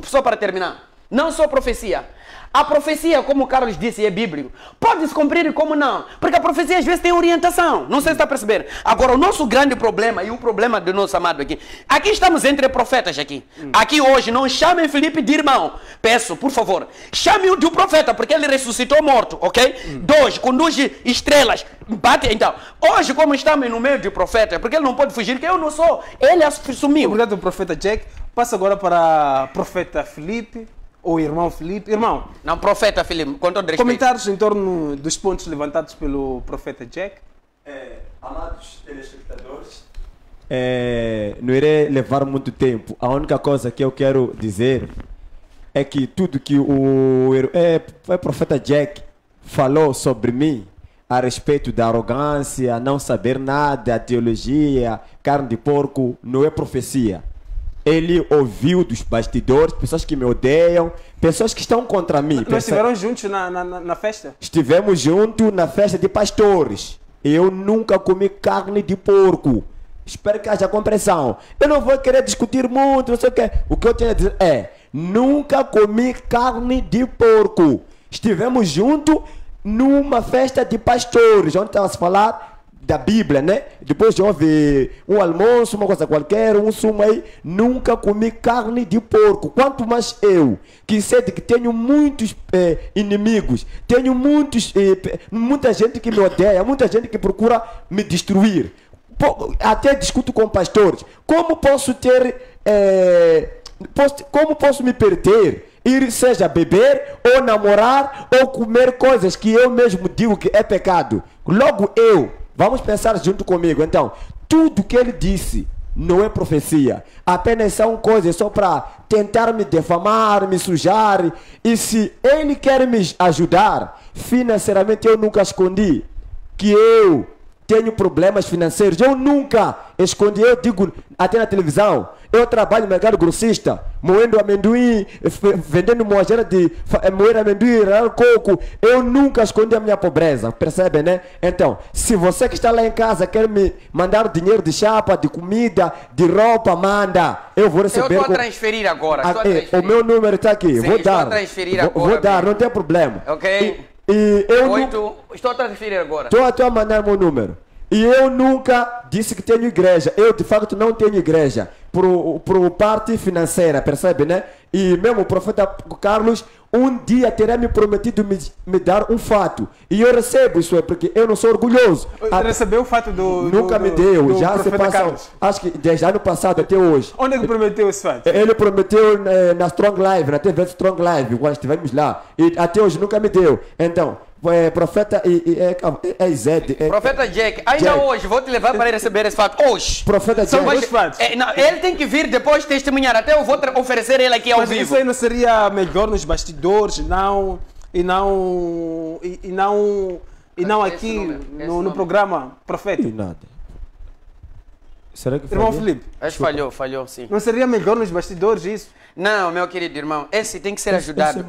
só para terminar. Não só profecia. A profecia, como o Carlos disse, é bíblico. Pode se cumprir e como não. Porque a profecia às vezes tem orientação. Não sei se está a perceber. Agora, o nosso grande problema, e o problema do nosso amado aqui. Aqui estamos entre profetas aqui. Aqui hoje, não chamem Felipe de irmão. Peço, por favor. Chame-o de um profeta, porque ele ressuscitou morto, ok? 2, conduz estrelas. Bate, então. Hoje, como estamos no meio de profetas, porque ele não pode fugir, que eu não sou. Ele assumiu. Obrigado, profeta Jack. Passa agora para profeta Felipe. Ou irmão Felipe. Irmão. Não, profeta Felipe, com todo respeito. Comentários em torno dos pontos levantados pelo profeta Jack. Amados telespectadores, não irei levar muito tempo. A única coisa que eu quero dizer é que tudo que o profeta Jack falou sobre mim, a respeito da arrogância, não saber nada, teologia, carne de porco, não é profecia. Ele ouviu dos bastidores, pessoas que me odeiam, pessoas que estão contra mim. Nós estiveram juntos na festa? Estivemos juntos na festa de pastores. Eu nunca comi carne de porco. Espero que haja compreensão. Eu não vou querer discutir muito, não sei o que. O que eu tenho a dizer é, nunca comi carne de porco. Estivemos juntos numa festa de pastores, onde estava a se falar da Bíblia, né? Depois houve um almoço, uma coisa qualquer, um sumo aí. Nunca comi carne de porco. Quanto mais eu, que sei que tenho muitos inimigos, tenho muita gente que me odeia, muita gente que procura me destruir. Até discuto com pastores. Como posso como posso me perder? Ir, seja beber, ou namorar, ou comer coisas que eu mesmo digo que é pecado. Logo eu. Vamos pensar junto comigo. Então, tudo que ele disse não é profecia. Apenas são coisas só para tentar me defamar, me sujar. E se ele quer me ajudar, financeiramente eu nunca escondi que eu tenho problemas financeiros. Eu nunca escondi. Eu digo até na televisão. Eu trabalho no mercado grossista, moendo amendoim, vendendo moagera de moer amendoim, ralhar coco. Eu nunca escondi a minha pobreza, percebe, né? Então, se você que está lá em casa quer me mandar dinheiro de chapa, de comida, de roupa, manda. Eu vou receber. Eu estou a transferir agora. O meu número está aqui. Sim, vou dar. Estou a transferir agora. Vou dar, não tem problema. Ok. Estou a transferir agora. Estou a mandar meu número. E eu nunca disse que tenho igreja. Eu, de facto, não tenho igreja. Por parte financeira, percebe, né? E mesmo o profeta Carlos, um dia terá me prometido me dar um fato. E eu recebo isso, porque eu não sou orgulhoso. Recebeu o fato do nunca me deu. Do já se passa, acho que desde ano passado até hoje. Onde é que prometeu esse fato? Ele prometeu na Strong Live, na TV Strong Live, quando estivemos lá. E até hoje nunca me deu. Então, profeta Zed. Profeta Jack, ainda hoje vou te levar para receber esse fato. Hoje. Profeta São Jack. dois fatos. Ele tem que vir depois testemunhar. Até eu vou oferecer ele aqui ao Mas vivo. Isso aí não seria melhor nos bastidores, não aqui no programa profético? E nada. Será que Irmão Felipe? Acho que falhou sim. Não seria melhor nos bastidores isso? Não, meu querido irmão, esse tem que ser ajudado.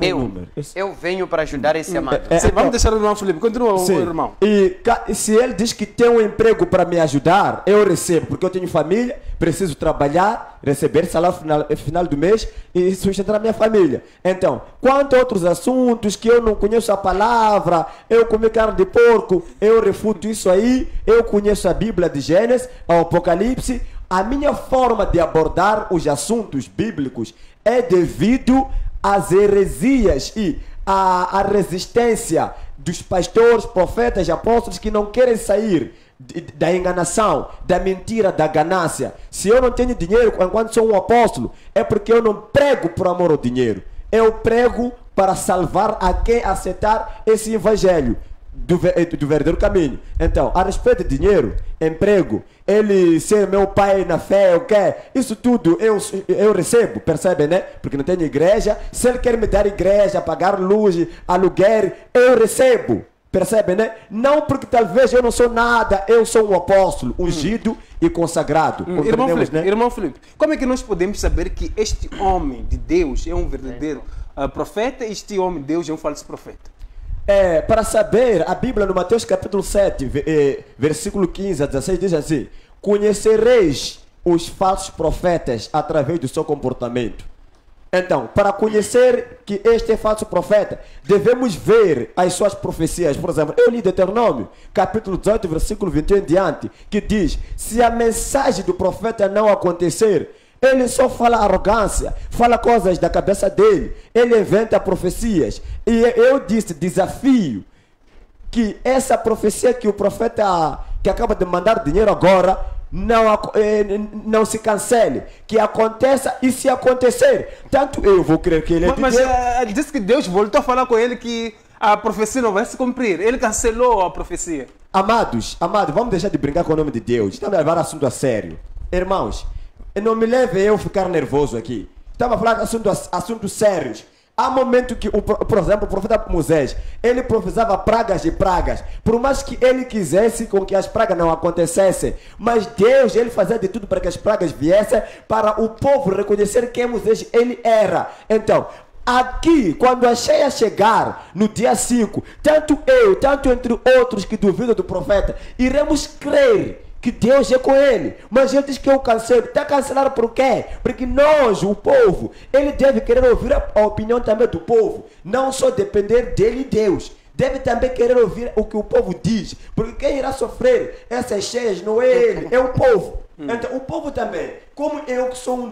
Eu venho para ajudar esse amado. Vamos deixar o irmão Felipe. Continua, o irmão. E se ele diz que tem um emprego para me ajudar, eu recebo, porque eu tenho família, preciso trabalhar, receber salário final do mês e sustentar a minha família. Então, quanto a outros assuntos que eu não conheço a palavra, eu comi carne de porco, eu refuto isso aí, eu conheço a Bíblia de Gênesis, ao Apocalipse. A minha forma de abordar os assuntos bíblicos é devido às heresias e à resistência dos pastores, profetas e apóstolos que não querem sair da enganação, da mentira, da ganância. Se eu não tenho dinheiro enquanto sou um apóstolo, é porque eu não prego por amor ao dinheiro. Eu prego para salvar a quem aceitar esse evangelho do verdadeiro caminho. Então, a respeito de dinheiro, emprego, ele ser meu pai na fé, isso tudo eu recebo, percebe, né? Porque não tenho igreja. Se ele quer me dar igreja, pagar luz, aluguel, eu recebo. Percebe, né? Não porque talvez eu não sou nada, eu sou um apóstolo, ungido e consagrado. Irmão Felipe, como é que nós podemos saber que este homem de Deus é um verdadeiro profeta e este homem de Deus é um falso profeta? Para saber, a Bíblia no Mateus capítulo 7, versículo 15 a 16 diz assim: conhecereis os falsos profetas através do seu comportamento. Então, para conhecer que este é falso profeta, devemos ver as suas profecias. Por exemplo, eu li Deuteronômio, capítulo 18, versículo 21 em diante, que diz: se a mensagem do profeta não acontecer, ele só fala arrogância, fala coisas da cabeça dele, ele inventa profecias. E eu disse, desafio, que essa profecia que o profeta que acaba de mandar dinheiro agora, não se cancele, que aconteça, e se acontecer, tanto eu vou crer que ele é de Deus. Mas ele disse que Deus voltou a falar com ele que a profecia não vai se cumprir, ele cancelou a profecia. Amados, vamos deixar de brincar com o nome de Deus, estamos a levar o assunto a sério. Irmãos, não me leve eu ficar nervoso aqui, estamos a falar de assuntos sérios. Há momento que, por exemplo, o profeta Moisés, ele profetizava pragas e pragas, por mais que ele quisesse com que as pragas não acontecessem, mas Deus, ele fazia de tudo para que as pragas viessem, para o povo reconhecer quem Moisés ele era. Então, aqui, quando a cheia chegar, no dia 5, tanto eu, tanto entre outros que duvidam do profeta, iremos crer que Deus é com ele, mas ele diz que eu cancelo. Está cancelado por quê? Porque nós, o povo, ele deve querer ouvir a opinião também do povo, não só depender dele e Deus. Deve também querer ouvir o que o povo diz, porque quem irá sofrer essas cheias não é ele, é o povo. Então o povo também, como eu que sou um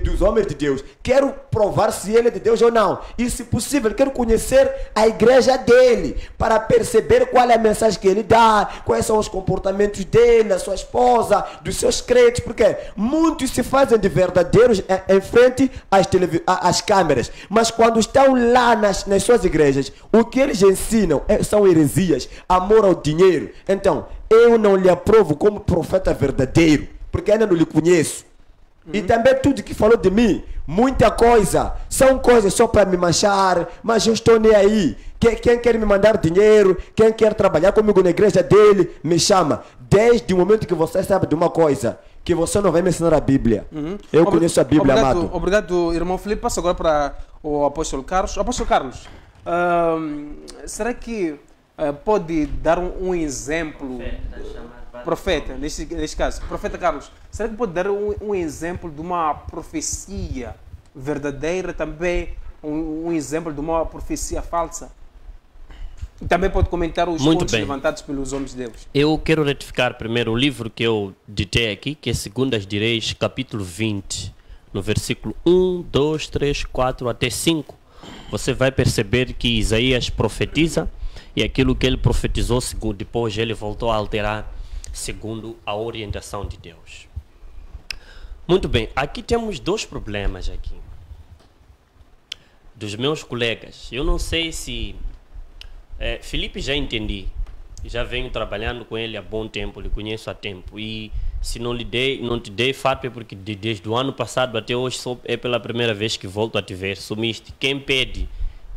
dos homens de Deus, quero provar se ele é de Deus ou não, e se possível quero conhecer a igreja dele, para perceber qual é a mensagem que ele dá, quais são os comportamentos dele, da sua esposa, dos seus crentes, porque muitos se fazem de verdadeiros em frente às câmeras, mas quando estão lá nas suas igrejas, o que eles ensinam são heresias, amor ao dinheiro. Então eu não lhe aprovo como profeta verdadeiro, porque ainda não lhe conheço. E também tudo que falou de mim, muita coisa, são coisas só para me manchar, mas eu estou nem aí. Quem quer me mandar dinheiro, quem quer trabalhar comigo na igreja dele, me chama. Desde o momento que você sabe de uma coisa, que você não vai me ensinar a Bíblia. Eu conheço a Bíblia, amado. Obrigado, irmão Felipe. Passo agora para o apóstolo Carlos. Apóstolo Carlos, será que pode dar um exemplo, profeta, neste caso, profeta Carlos, será que pode dar um exemplo de uma profecia verdadeira, também um exemplo de uma profecia falsa? E também pode comentar os pontos levantados pelos homens de Deus. Eu quero retificar primeiro o livro que eu ditei aqui, que é 2 de Reis, capítulo 20, no versículo 1, 2, 3, 4 até 5. Você vai perceber que Isaías profetiza, e aquilo que ele profetizou, depois ele voltou a alterar segundo a orientação de Deus. Muito bem, aqui temos dois problemas aqui. Dos meus colegas. Eu não sei se... Felipe já entendi. Já venho trabalhando com ele há bom tempo, lhe conheço há tempo. E se não te dei FAP é porque desde o ano passado até hoje é pela primeira vez que volto a te ver. Sumiste. Quem pede...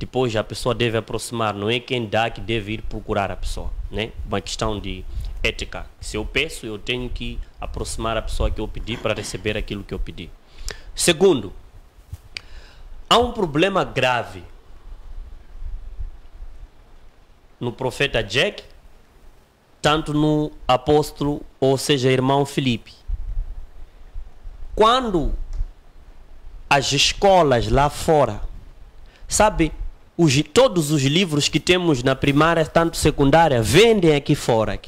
Depois a pessoa deve aproximar, não é quem dá que deve ir procurar a pessoa, né? Uma questão de ética. Se eu peço, eu tenho que aproximar a pessoa que eu pedi para receber aquilo que eu pedi. Segundo, há um problema grave no profeta Jack, tanto no apóstolo, ou seja, irmão Felipe. Quando as escolas lá fora, sabe, todos os livros que temos na primária, tanto secundária, vendem aqui fora.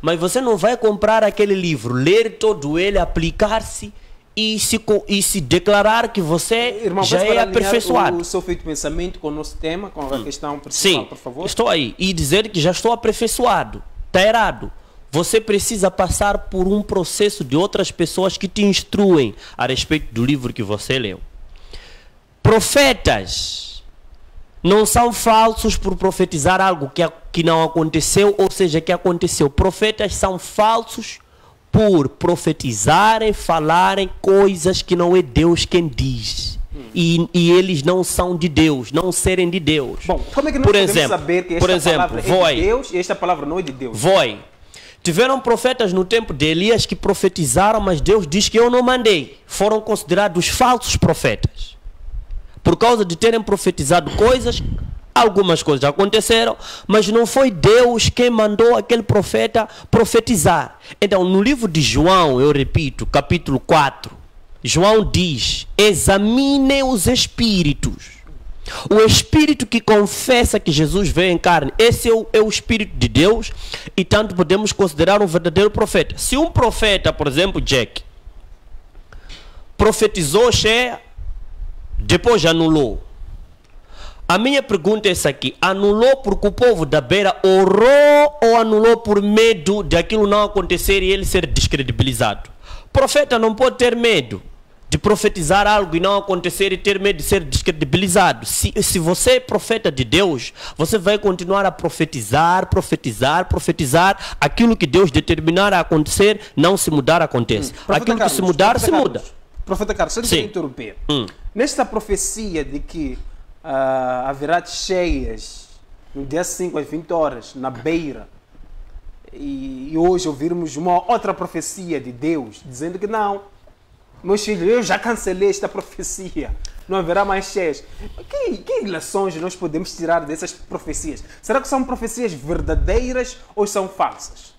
Mas você não vai comprar aquele livro, ler todo ele, aplicar-se e se declarar que você já é aperfeiçoado. O seu feito pensamento com o nosso tema, com a questão principal, sim, por favor. Estou aí. E dizer que já estou aperfeiçoado. Está errado. Você precisa passar por um processo de outras pessoas que te instruem a respeito do livro que você leu. Profetas não são falsos por profetizar algo que não aconteceu, ou seja, que aconteceu. Profetas são falsos por profetizarem, falarem coisas que não é Deus quem diz. e eles não são de Deus, não serem de Deus. Bom, como é que nós podemos saber que esta palavra é de Deus e esta palavra não é de Deus? Tiveram profetas no tempo de Elias que profetizaram, mas Deus diz que eu não mandei. Foram considerados falsos profetas. Por causa de terem profetizado coisas, algumas coisas aconteceram, mas não foi Deus quem mandou aquele profeta profetizar. Então, no livro de João, eu repito, capítulo 4, João diz: examinem os espíritos. O espírito que confessa que Jesus veio em carne, esse é o espírito de Deus, e tanto podemos considerar um verdadeiro profeta. Se um profeta, por exemplo, Jack, profetizou cheia, depois anulou. A minha pergunta é essa aqui: anulou porque o povo da beira orou ou anulou por medo de aquilo não acontecer e ele ser descredibilizado? Profeta não pode ter medo de profetizar algo e não acontecer e ter medo de ser descredibilizado. Se você é profeta de Deus, você vai continuar a profetizar, aquilo que Deus determinar a acontecer, não se mudar, acontece. Aquilo que se mudar, se muda. Profeta Carlos, deixa eu interromper. Nesta profecia de que haverá cheias no dia 5 às 20 horas, na beira, e hoje ouvirmos uma outra profecia de Deus, dizendo que não, meus filhos, eu já cancelei esta profecia, não haverá mais cheias. Que lições nós podemos tirar dessas profecias? Será que são profecias verdadeiras ou são falsas?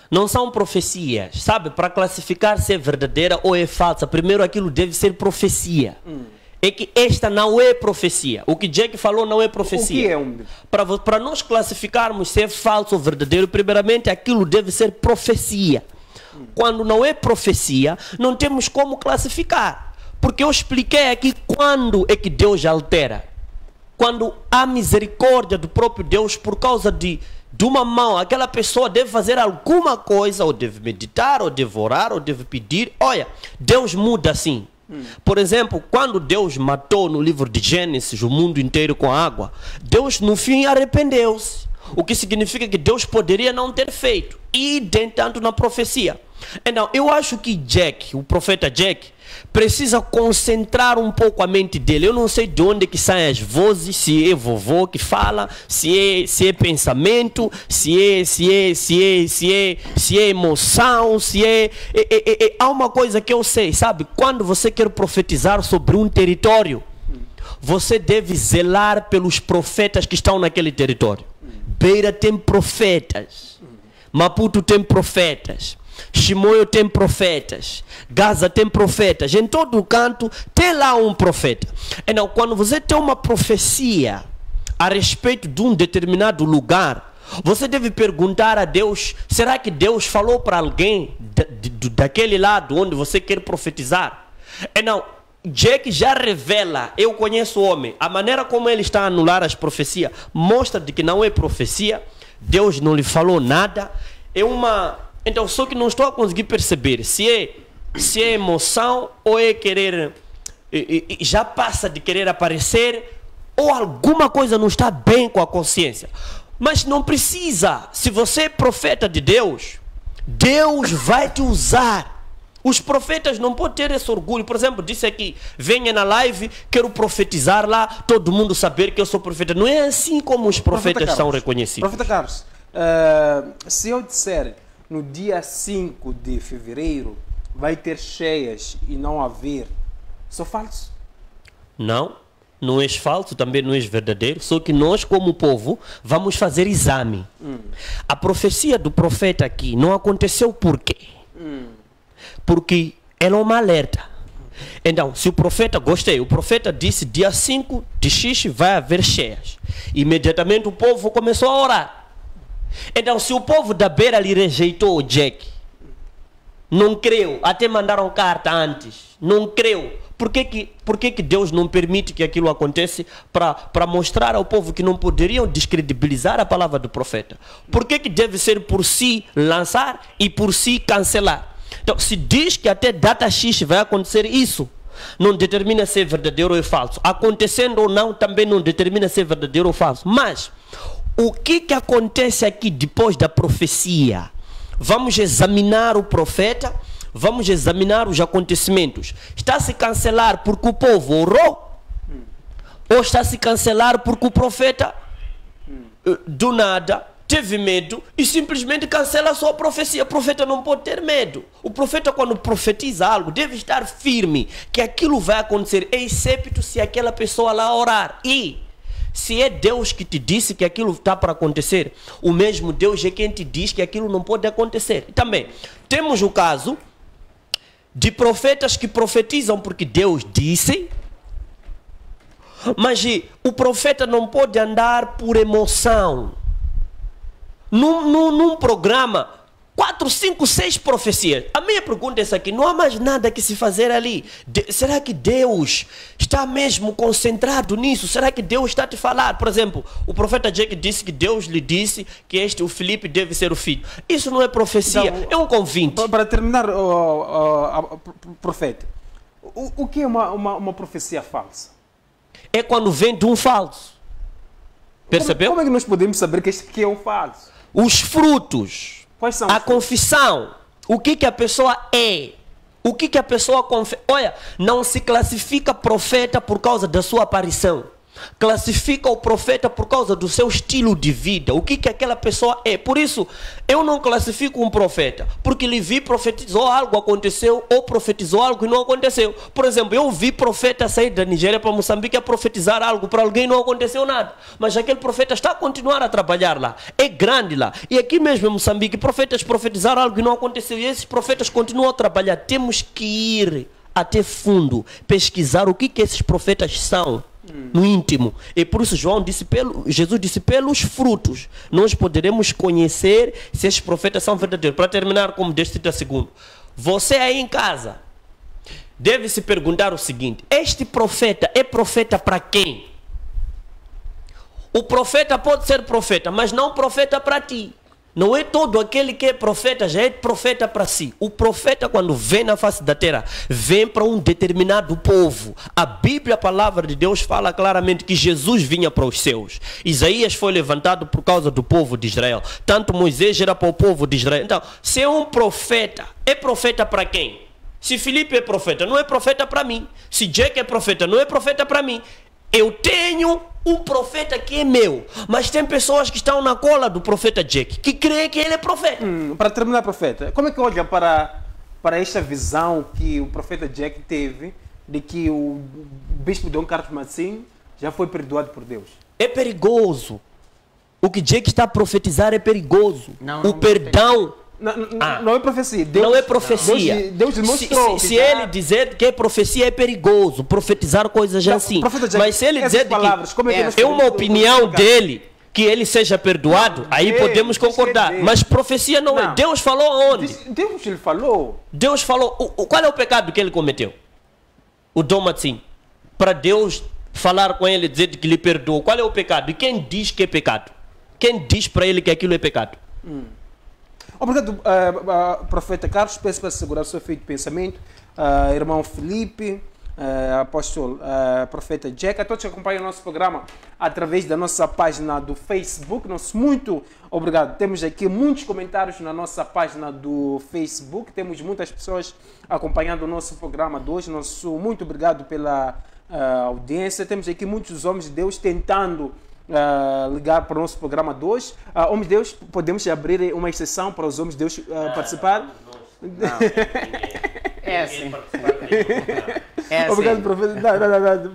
Não são profecias, sabe? Para classificar se é verdadeira ou é falsa, primeiro aquilo deve ser profecia. É que esta não é profecia. O que Jack falou não é profecia. O que é? Para nós classificarmos se é falso ou verdadeiro, primeiramente aquilo deve ser profecia. Quando não é profecia, não temos como classificar. Porque eu expliquei aqui quando é que Deus altera. Quando há misericórdia do próprio Deus por causa de uma mão, aquela pessoa deve fazer alguma coisa, ou deve meditar, ou deve orar, ou deve pedir. Olha, Deus muda assim. Por exemplo, quando Deus matou no livro de Gênesis o mundo inteiro com água, Deus no fim arrependeu-se. O que significa que Deus poderia não ter feito. E, entanto, na profecia. Então, eu acho que Jack, o profeta Jack, precisa concentrar um pouco a mente dele. Eu não sei de onde que saem as vozes, se é vovô que fala, se é pensamento, se é emoção, há uma coisa que eu sei, sabe? Quando você quer profetizar sobre um território, você deve zelar pelos profetas que estão naquele território. Beira tem profetas, Maputo tem profetas, Chimoio tem profetas, Gaza tem profetas, em todo canto tem lá um profeta. Então, quando você tem uma profecia a respeito de um determinado lugar, você deve perguntar a Deus: será que Deus falou para alguém daquele lado onde você quer profetizar? Então, Jack já revela, eu conheço o homem, a maneira como ele está a anular as profecias mostra de que não é profecia, Deus não lhe falou nada, é uma... Então, só que não estou a conseguir perceber se é emoção ou é querer, já passa de querer aparecer, ou alguma coisa não está bem com a consciência. Mas não precisa, se você é profeta de Deus, Deus vai te usar. Os profetas não podem ter esse orgulho. Por exemplo, disse aqui: venha na live, quero profetizar lá, todo mundo saber que eu sou profeta. Não é assim como os profetas são reconhecidos. Profeta Carlos, se eu disser no dia 5 de fevereiro vai ter cheias e não haver, sou falso? Não, não és falso, também não és verdadeiro. Só que nós, como povo, vamos fazer exame. A profecia do profeta aqui não aconteceu por quê? Porque ela é uma alerta. Então, se o profeta, gostei, o profeta disse dia 5 de X vai haver cheias. Imediatamente o povo começou a orar. Então, se o povo da beira lhe rejeitou o Jack, não creu, até mandaram carta antes, não creu. Por que Deus não permite que aquilo aconteça para mostrar ao povo que não poderiam descredibilizar a palavra do profeta? Por que deve ser por si lançar e por si cancelar? Então, se diz que até data X vai acontecer isso, não determina se é verdadeiro ou é falso. Acontecendo ou não, também não determina se é verdadeiro ou falso. Mas, o que acontece aqui depois da profecia? Vamos examinar o profeta, vamos examinar os acontecimentos. Está a se cancelar porque o povo orou Ou está a se cancelar porque o profeta, do nada, teve medo e simplesmente cancela a sua profecia. O profeta não pode ter medo. O profeta, quando profetiza algo, deve estar firme que aquilo vai acontecer, excepto se aquela pessoa lá orar. E se é Deus que te disse que aquilo está para acontecer, o mesmo Deus é quem te diz que aquilo não pode acontecer. E também temos o caso de profetas que profetizam porque Deus disse, mas o profeta não pode andar por emoção. Num programa, 4, 5, 6 profecias. A minha pergunta é essa aqui: não há mais nada que se fazer ali? Será que Deus está mesmo concentrado nisso? Será que Deus está a te falar? Por exemplo, o profeta Jack disse que Deus lhe disse que o Felipe deve ser o filho. Isso não é profecia, então, é um convite. Para terminar, profeta, o que é uma profecia falsa? É quando vem de um falso. Percebeu? Como é que nós podemos saber que este aqui é um falso? Os frutos. Quais são a confissão. O que a pessoa é. O que a pessoa confessa. Olha, não se classifica profeta por causa da sua aparição. Classifica o profeta por causa do seu estilo de vida. O que aquela pessoa é. Por isso, eu não classifico um profeta porque ele vi, profetizou algo, aconteceu, ou profetizou algo e não aconteceu. Por exemplo, eu vi profeta sair da Nigéria para Moçambique a profetizar algo para alguém e não aconteceu nada. Mas aquele profeta está a continuar a trabalhar lá. É grande lá. E aqui mesmo em Moçambique, profetas profetizaram algo e não aconteceu. E esses profetas continuam a trabalhar. Temos que ir até fundo, pesquisar o que esses profetas são. No íntimo. E por isso Jesus disse, pelos frutos nós poderemos conhecer se esses profetas são verdadeiros. Para terminar, como Deus 30 segundos, você aí em casa deve se perguntar o seguinte: este profeta é profeta para quem? O profeta pode ser profeta, mas não profeta para ti. Não é todo aquele que é profeta já é profeta para si. O profeta, quando vem na face da terra, vem para um determinado povo. A Bíblia, a palavra de Deus, fala claramente que Jesus vinha para os seus. Isaías foi levantado por causa do povo de Israel. Tanto Moisés era para o povo de Israel. Então, se é um profeta, é profeta para quem? Se Felipe é profeta, não é profeta para mim. Se Jack é profeta, não é profeta para mim. Eu tenho um profeta que é meu, mas tem pessoas que estão na cola do profeta Jack, que creem que ele é profeta. Para terminar, profeta, como é que olha para esta visão que o profeta Jack teve de que o bispo Dom Carlos Massim já foi perdoado por Deus? É perigoso. O que Jack está a profetizar é perigoso. O perdão... Não é profecia. Deus, não é profecia. Deus mostrou. Se ele dizer que é profecia, é perigoso. Profetizar coisas assim. Mas se ele dizer que é uma opinião dele, que ele seja perdoado, aí podemos concordar. Mas profecia não é. Deus falou aonde? Deus lhe falou. Deus falou. Qual é o pecado que ele cometeu? O Dom Massim. Para Deus falar com ele, dizer que lhe perdoou. Qual é o pecado? E quem diz que é pecado? Quem diz para ele que aquilo é pecado? Obrigado, profeta Carlos. Peço para segurar o seu fio de pensamento. Irmão Felipe, apóstolo, profeta Jack, a todos que acompanham o nosso programa através da nossa página do Facebook. Muito obrigado. Temos aqui muitos comentários na nossa página do Facebook. Temos muitas pessoas acompanhando o nosso programa de hoje. Muito obrigado pela audiência. Temos aqui muitos homens de Deus tentando ligar para o nosso programa de hoje. Homens de Deus, podemos abrir uma exceção para os homens de Deus participar? Não. É assim. Obrigado, profeta.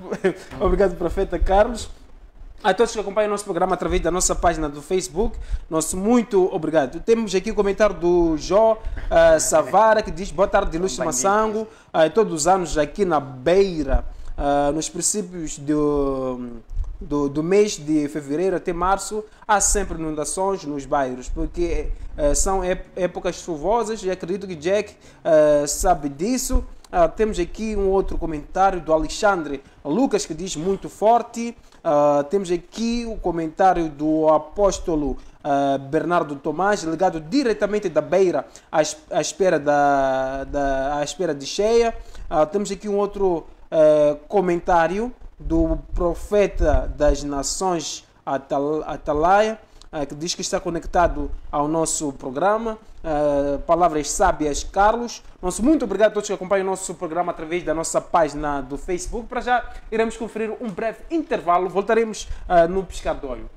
Obrigado, profeta Carlos. A todos que acompanham o nosso programa através da nossa página do Facebook, muito obrigado. Temos aqui o comentário do Jó Savara, que diz: boa tarde, Lúcio Massango. Todos os anos aqui na Beira, nos princípios do mês de fevereiro até março, há sempre inundações nos bairros, porque são épocas chuvosas, e acredito que Jack sabe disso. Temos aqui um outro comentário do Alexandre Lucas, que diz: muito forte. Temos aqui o comentário do apóstolo Bernardo Tomás, ligado diretamente da Beira à espera de cheia. Temos aqui um outro comentário do profeta das nações Atalaia. que diz que está conectado ao nosso programa. Palavras Sábias Carlos. Nosso muito obrigado a todos que acompanham o nosso programa através da nossa página do Facebook. Para já, iremos conferir um breve intervalo. Voltaremos no piscar de olho.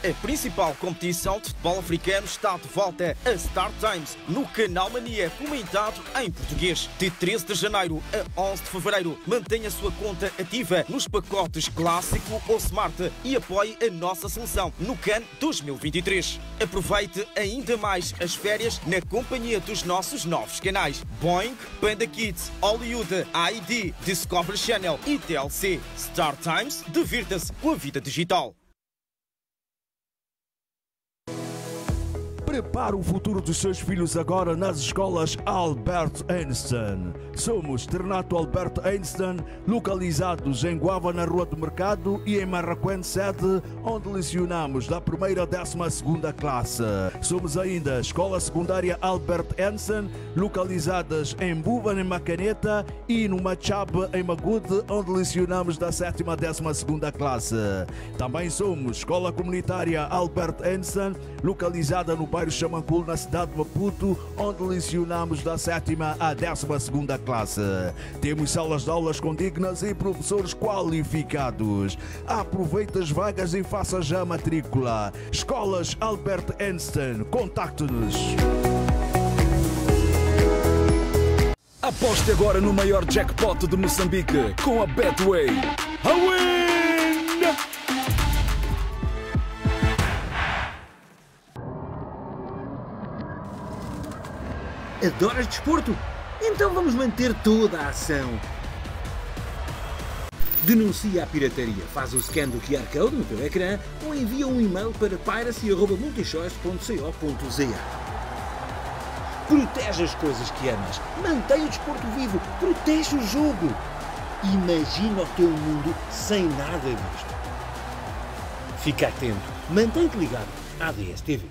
A principal competição de futebol africano está de volta a Star Times no canal Mania, comentado em português. De 13 de janeiro a 11 de fevereiro, mantenha a sua conta ativa nos pacotes Clássico ou Smart e apoie a nossa seleção no CAN 2023. Aproveite ainda mais as férias na companhia dos nossos novos canais Boeing, Panda Kids, Hollywood, ID, Discovery Channel e TLC. Star Times, divirta-se com a vida digital. Prepare o futuro dos seus filhos agora nas escolas Albert Einstein. Somos Ternato Albert Einstein, localizados em Guava, na Rua do Mercado, e em Marraquém, sede, onde lecionamos da primeira à 12ª classe. Somos ainda Escola Secundária Albert Einstein, localizadas em Buva, em Macaneta, e no Machabe, em Magude, onde lecionamos da 7ª à 12ª classe. Também somos Escola Comunitária Albert Einstein, localizada no bairro Chamancul, na cidade de Maputo, onde lecionamos da 7ª à 12ª classe. Temos salas de aulas condignas e professores qualificados. Aproveite as vagas e faça já a matrícula. Escolas Albert Einstein, contacte-nos. Aposte agora no maior jackpot de Moçambique com a Betway. Adoras desporto? Então vamos manter toda a ação. Denuncia a pirataria, faz o scan do QR Code no teu ecrã ou envia um e-mail para piracy@multichoice.co.za. Protege as coisas que amas, mantém o desporto vivo, protege o jogo. Imagina o teu mundo sem nada disto. Fica atento, mantém-te ligado à DSTV.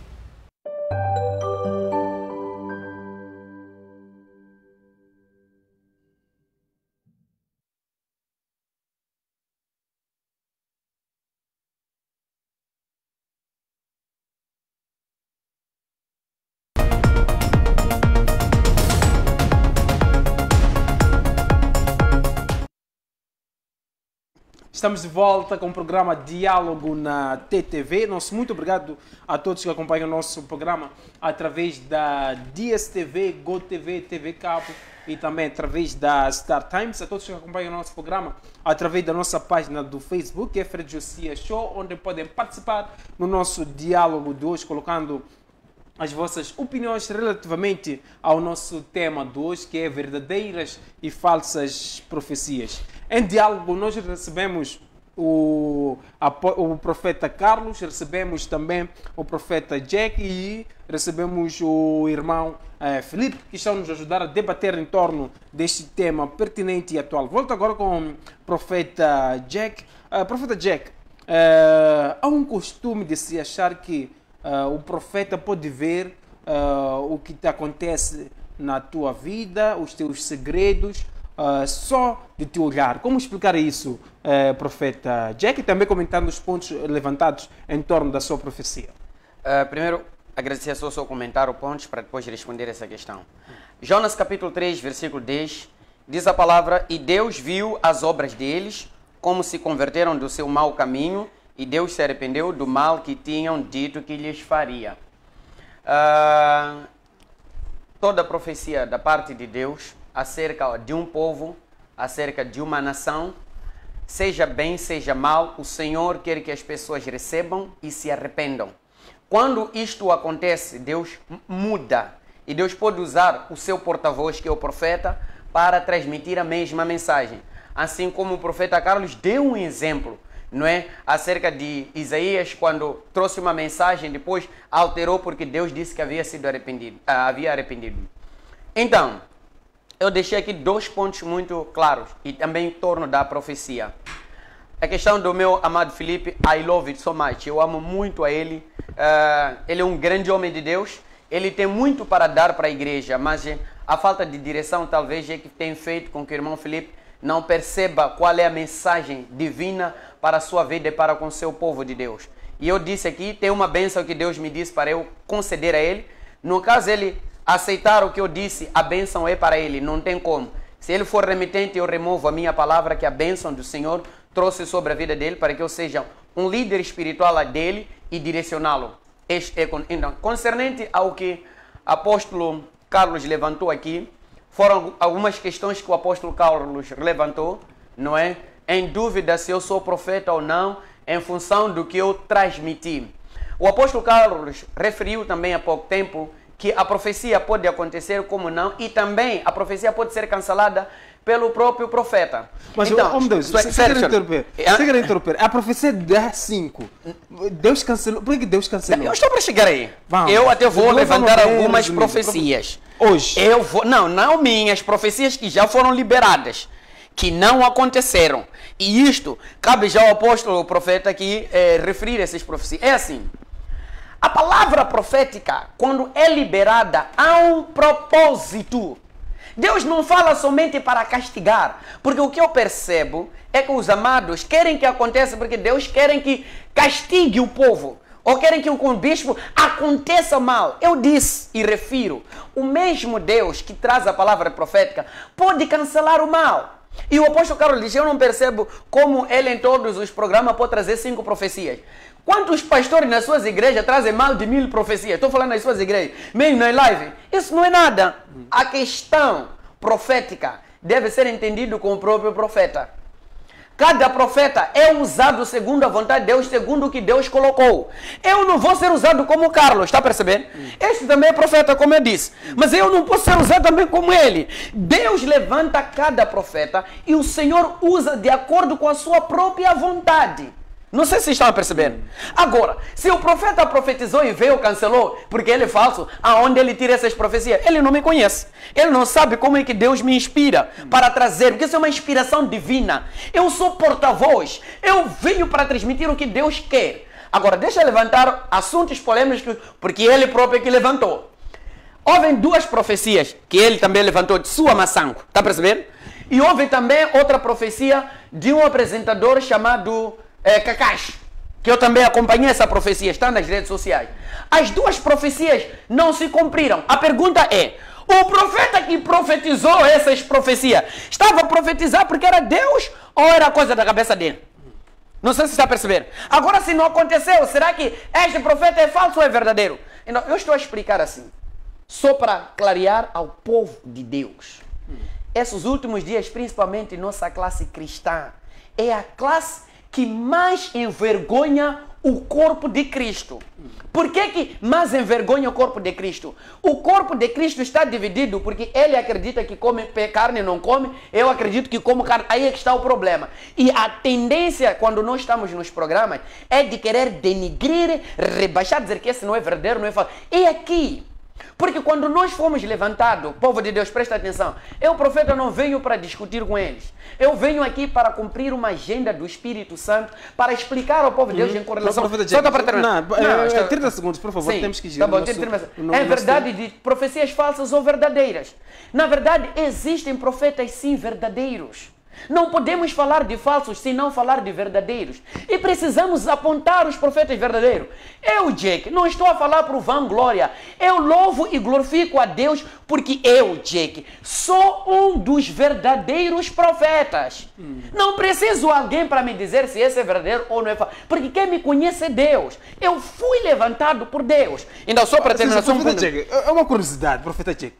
Estamos de volta com o programa Diálogo na TTV. Nosso muito obrigado a todos que acompanham o nosso programa através da DSTV, GoTV, TV Cabo e também através da Star Times. A todos que acompanham o nosso programa através da nossa página do Facebook, Fred Josias Show, onde podem participar no nosso diálogo de hoje, colocando as vossas opiniões relativamente ao nosso tema de hoje, que é verdadeiras e falsas profecias. Em diálogo, nós recebemos o profeta Carlos, recebemos também o profeta Jack e recebemos o irmão Felipe, que estão nos ajudar a debater em torno deste tema pertinente e atual. Volto agora com o profeta Jack. Profeta Jack, há um costume de se achar que o profeta pode ver o que te acontece na tua vida, os teus segredos, só de te olhar. Como explicar isso, profeta Jack? E também comentando os pontos levantados em torno da sua profecia. Primeiro, agradecer só o seu comentário, pontos, para depois responder essa questão. Jonas capítulo 3, versículo 10, diz a palavra: e Deus viu as obras deles, como se converteram do seu mau caminho, e Deus se arrependeu do mal que tinham dito que lhes faria. Toda a profecia da parte de Deus acerca de um povo, acerca de uma nação, seja bem, seja mal, o Senhor quer que as pessoas recebam e se arrependam. Quando isto acontece, Deus muda. E Deus pode usar o seu porta-voz, que é o profeta, para transmitir a mesma mensagem. Assim como o profeta Carlos deu um exemplo, não é? Acerca de Isaías, quando trouxe uma mensagem, depois alterou porque Deus disse que havia sido arrependido, havia arrependido. Então, eu deixei aqui 2 pontos muito claros e também em torno da profecia. A questão do meu amado Felipe, I love it so much. Eu amo muito a ele. Ele é um grande homem de Deus. Ele tem muito para dar para a igreja, mas a falta de direção talvez é que tem feito com que o irmão Felipe não perceba qual é a mensagem divina para a sua vida e para com o seu povo de Deus. E eu disse aqui, tem uma bênção que Deus me disse para eu conceder a ele. No caso ele aceitar o que eu disse, a bênção é para ele, não tem como. Se ele for remitente, eu removo a minha palavra que a bênção do Senhor trouxe sobre a vida dele para que eu seja um líder espiritual dele e direcioná-lo. Então, concernente ao que o apóstolo Carlos levantou aqui, foram algumas questões que o apóstolo Carlos levantou, não é? Em dúvida se eu sou profeta ou não, em função do que eu transmiti. O apóstolo Carlos referiu também há pouco tempo que a profecia pode acontecer como não, e também a profecia pode ser cancelada pelo próprio profeta. Mas, então, Deus, você quer interromper? A profecia de 5. Deus cancelou. Por que Deus cancelou? Eu estou para chegar aí. Vamos. Eu até vou levantar algumas profecias. Hoje? Não minhas, profecias que já foram liberadas, que não aconteceram. E isto, cabe já ao apóstolo, o profeta aqui, referir essas profecias. É assim, a palavra profética, quando é liberada, há um propósito. Deus não fala somente para castigar, porque o que eu percebo é que os amados querem que aconteça porque Deus quer que castigue o povo, ou querem que o bispo aconteça mal. Eu disse e refiro, o mesmo Deus que traz a palavra profética pode cancelar o mal. E o apóstolo Carlos diz, eu não percebo como ele em todos os programas pode trazer 5 profecias. Quantos pastores nas suas igrejas trazem mais de 1000 profecias? Estou falando nas suas igrejas, meio na live. Isso não é nada. A questão profética deve ser entendido com o próprio profeta. Cada profeta é usado segundo a vontade de Deus, segundo o que Deus colocou. Eu não vou ser usado como Carlos, está percebendo? Este também é profeta, como eu disse. Mas eu não posso ser usado também como ele. Deus levanta cada profeta e o Senhor usa de acordo com a sua própria vontade. Não sei se estão percebendo. Agora, se o profeta profetizou e veio, cancelou, porque ele é falso, aonde ele tira essas profecias? Ele não me conhece. Ele não sabe como é que Deus me inspira para trazer, porque isso é uma inspiração divina. Eu sou porta-voz. Eu venho para transmitir o que Deus quer. Agora, deixa eu levantar assuntos polêmicos, porque ele próprio é que levantou. Houve 2 profecias que ele também levantou de sua maçã. Está percebendo? E houve também outra profecia de um apresentador chamado Kakashi, que eu também acompanhei essa profecia, está nas redes sociais. As 2 profecias não se cumpriram. A pergunta é, o profeta que profetizou essas profecias, estava a profetizar porque era Deus ou era coisa da cabeça dele? Não sei se está a perceber. Agora, se não aconteceu, será que este profeta é falso ou é verdadeiro? Então, eu estou a explicar assim, só para clarear ao povo de Deus. Esses últimos dias, principalmente nossa classe cristã, é a classe que mais envergonha o corpo de Cristo. Por que mais envergonha o corpo de Cristo? O corpo de Cristo está dividido porque ele acredita que come carne e não come, eu acredito que como carne. Aí é que está o problema. E a tendência, quando nós estamos nos programas, é de querer denigrir, rebaixar, dizer que esse não é verdadeiro, não é falso. E aqui, porque quando nós fomos levantados, povo de Deus, presta atenção, eu, profeta, não venho para discutir com eles. Eu venho aqui para cumprir uma agenda do Espírito Santo, para explicar ao povo de Deus em correlação... Só para terminar. 30 segundos, por favor, sim, temos que girar. Tá bom, é verdade de profecias falsas ou verdadeiras. Na verdade, existem profetas sim verdadeiros. Não podemos falar de falsos sem não falar de verdadeiros. E precisamos apontar os profetas verdadeiros. Eu, Jack, não estou a falar por vanglória. Eu louvo e glorifico a Deus porque eu, Jack, sou um dos verdadeiros profetas. Não preciso de alguém para me dizer se esse é verdadeiro ou não é falso. Porque quem me conhece é Deus. Eu fui levantado por Deus. Então, só para terminar... Jack, é uma curiosidade, profeta Jack.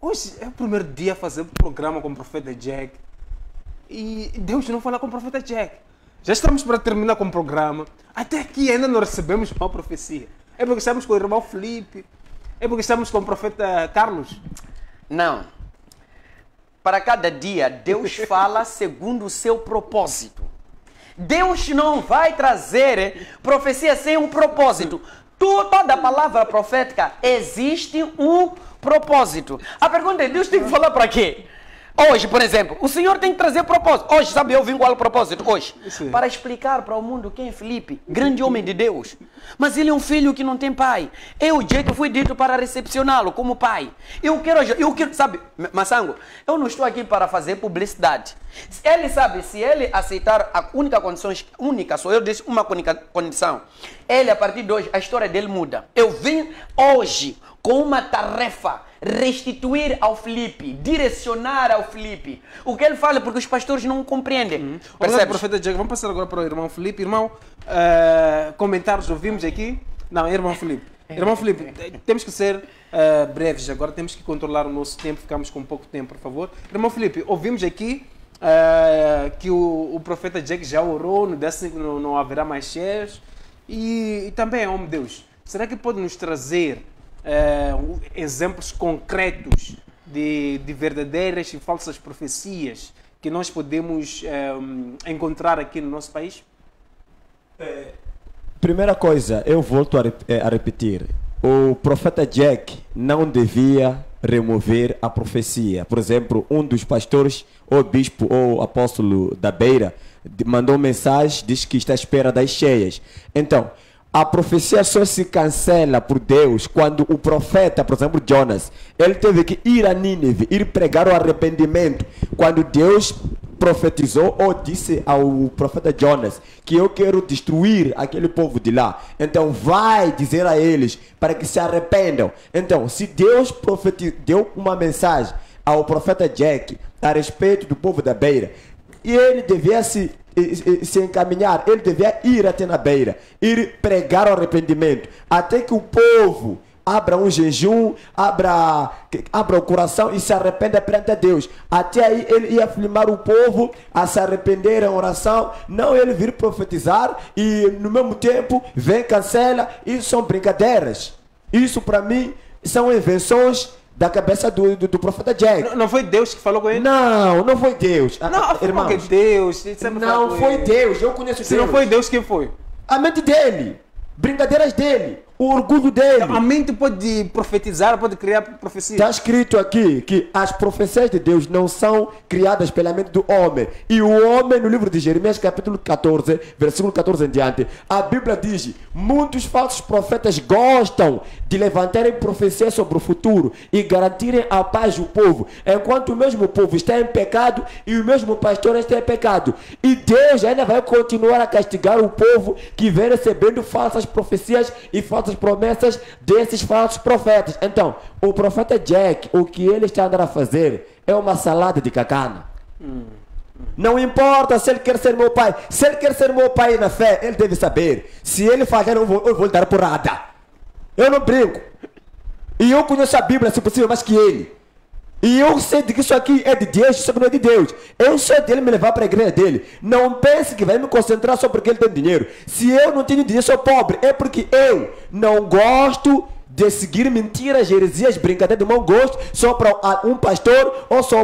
Hoje é o primeiro dia a fazer um programa com o profeta Jack. E Deus não fala com o profeta Jack. Já estamos para terminar com o programa. Até aqui ainda não recebemos uma profecia. É porque estamos com o irmão Felipe. É porque estamos com o profeta Carlos. Não. Para cada dia, Deus fala segundo o seu propósito. Deus não vai trazer profecia sem um propósito. Toda palavra profética existe um propósito. A pergunta é, Deus tem que falar para quê? Hoje, por exemplo, o senhor tem que trazer propósito. Hoje, sabe, eu vim qual propósito? Hoje. Sim. Para explicar para o mundo quem é Felipe, grande homem de Deus. Mas ele é um filho que não tem pai. Eu, Jack, fui dito para recepcioná-lo como pai. Eu quero, sabe, Massango, eu não estou aqui para fazer publicidade. Ele sabe, se ele aceitar a única, só eu disse uma única condição. Ele, a partir de hoje, a história dele muda. Eu vim hoje com uma tarefa, restituir ao Felipe, direcionar ao Felipe. O que ele fala, porque os pastores não compreendem. Obrigado, profeta Jack. Vamos passar agora para o irmão Felipe. Irmão, comentários ouvimos aqui. Não, irmão Felipe. Irmão Felipe, temos que ser breves agora, temos que controlar o nosso tempo, ficamos com pouco tempo, por favor. Irmão Felipe, ouvimos aqui que o profeta Jack já orou, não haverá mais cheios, e também é homem de Deus. Será que pode nos trazer exemplos concretos de verdadeiras e falsas profecias que nós podemos encontrar aqui no nosso país? Primeira coisa, eu volto a repetir. O profeta Jack não devia remover a profecia. Por exemplo, um dos pastores, ou bispo, ou apóstolo da Beira, mandou mensagem, diz que está à espera das cheias. Então, a profecia só se cancela por Deus quando o profeta, por exemplo, Jonas, ele teve que ir a Nínive, ir pregar o arrependimento. Quando Deus profetizou ou disse ao profeta Jonas que eu quero destruir aquele povo de lá, então vai dizer a eles para que se arrependam. Então, se Deus deu uma mensagem ao profeta Jack a respeito do povo da Beira, e ele devia se encaminhar, ele devia ir até na Beira, ir pregar o arrependimento, até que o povo abra um jejum, abra o coração e se arrependa perante a Deus. Até aí ele ia filmar o povo a se arrepender em oração, não ele vir profetizar e no mesmo tempo vem, cancela. Isso são brincadeiras. Isso para mim são invenções da cabeça do profeta Jack. Não foi Deus que falou com ele? Não foi Deus. Não, irmãos, foi Deus. Não foi Deus. Eu conheço Deus. Se não foi Deus, quem foi? A mente dele. Brincadeiras dele. O orgulho dele. A mente pode profetizar, pode criar profecia. Está escrito aqui que as profecias de Deus não são criadas pela mente do homem. E o homem, no livro de Jeremias, capítulo 14, versículo 14 em diante, a Bíblia diz: muitos falsos profetas gostam de levantarem profecias sobre o futuro e garantirem a paz do povo, enquanto o mesmo povo está em pecado e o mesmo pastor está em pecado. E Deus ainda vai continuar a castigar o povo que vem recebendo falsas profecias e falsas promessas desses falsos profetas. Então, o profeta Jack, o que ele está andando a fazer é uma salada de cacana. Não importa se ele quer ser meu pai. Se ele quer ser meu pai na fé, ele deve saber. Se ele falhar, eu vou lhe dar porrada. Eu não brinco. E eu conheço a Bíblia, se possível, mais que ele. E eu sei que isso aqui é de Deus, isso aqui não é de Deus. Eu sou dele me levar para a igreja dele. Não pense que vai me concentrar só porque ele tem dinheiro. Se eu não tenho dinheiro, sou pobre. É porque eu não gosto de seguir mentiras, heresias, brincadeiras de mau gosto, só para um pastor ou só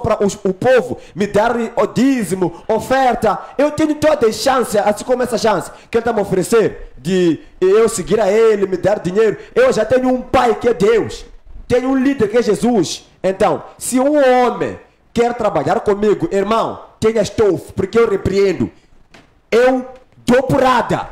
para o povo me dar o dízimo, oferta. Eu tenho toda a chance, assim como essa chance que ele está me oferecer de eu seguir a ele, me dar dinheiro. Eu já tenho um pai que é Deus. Tenho um líder que é Jesus. Então, se um homem quer trabalhar comigo, irmão, tenha estofo, porque eu repreendo. Eu dou porrada.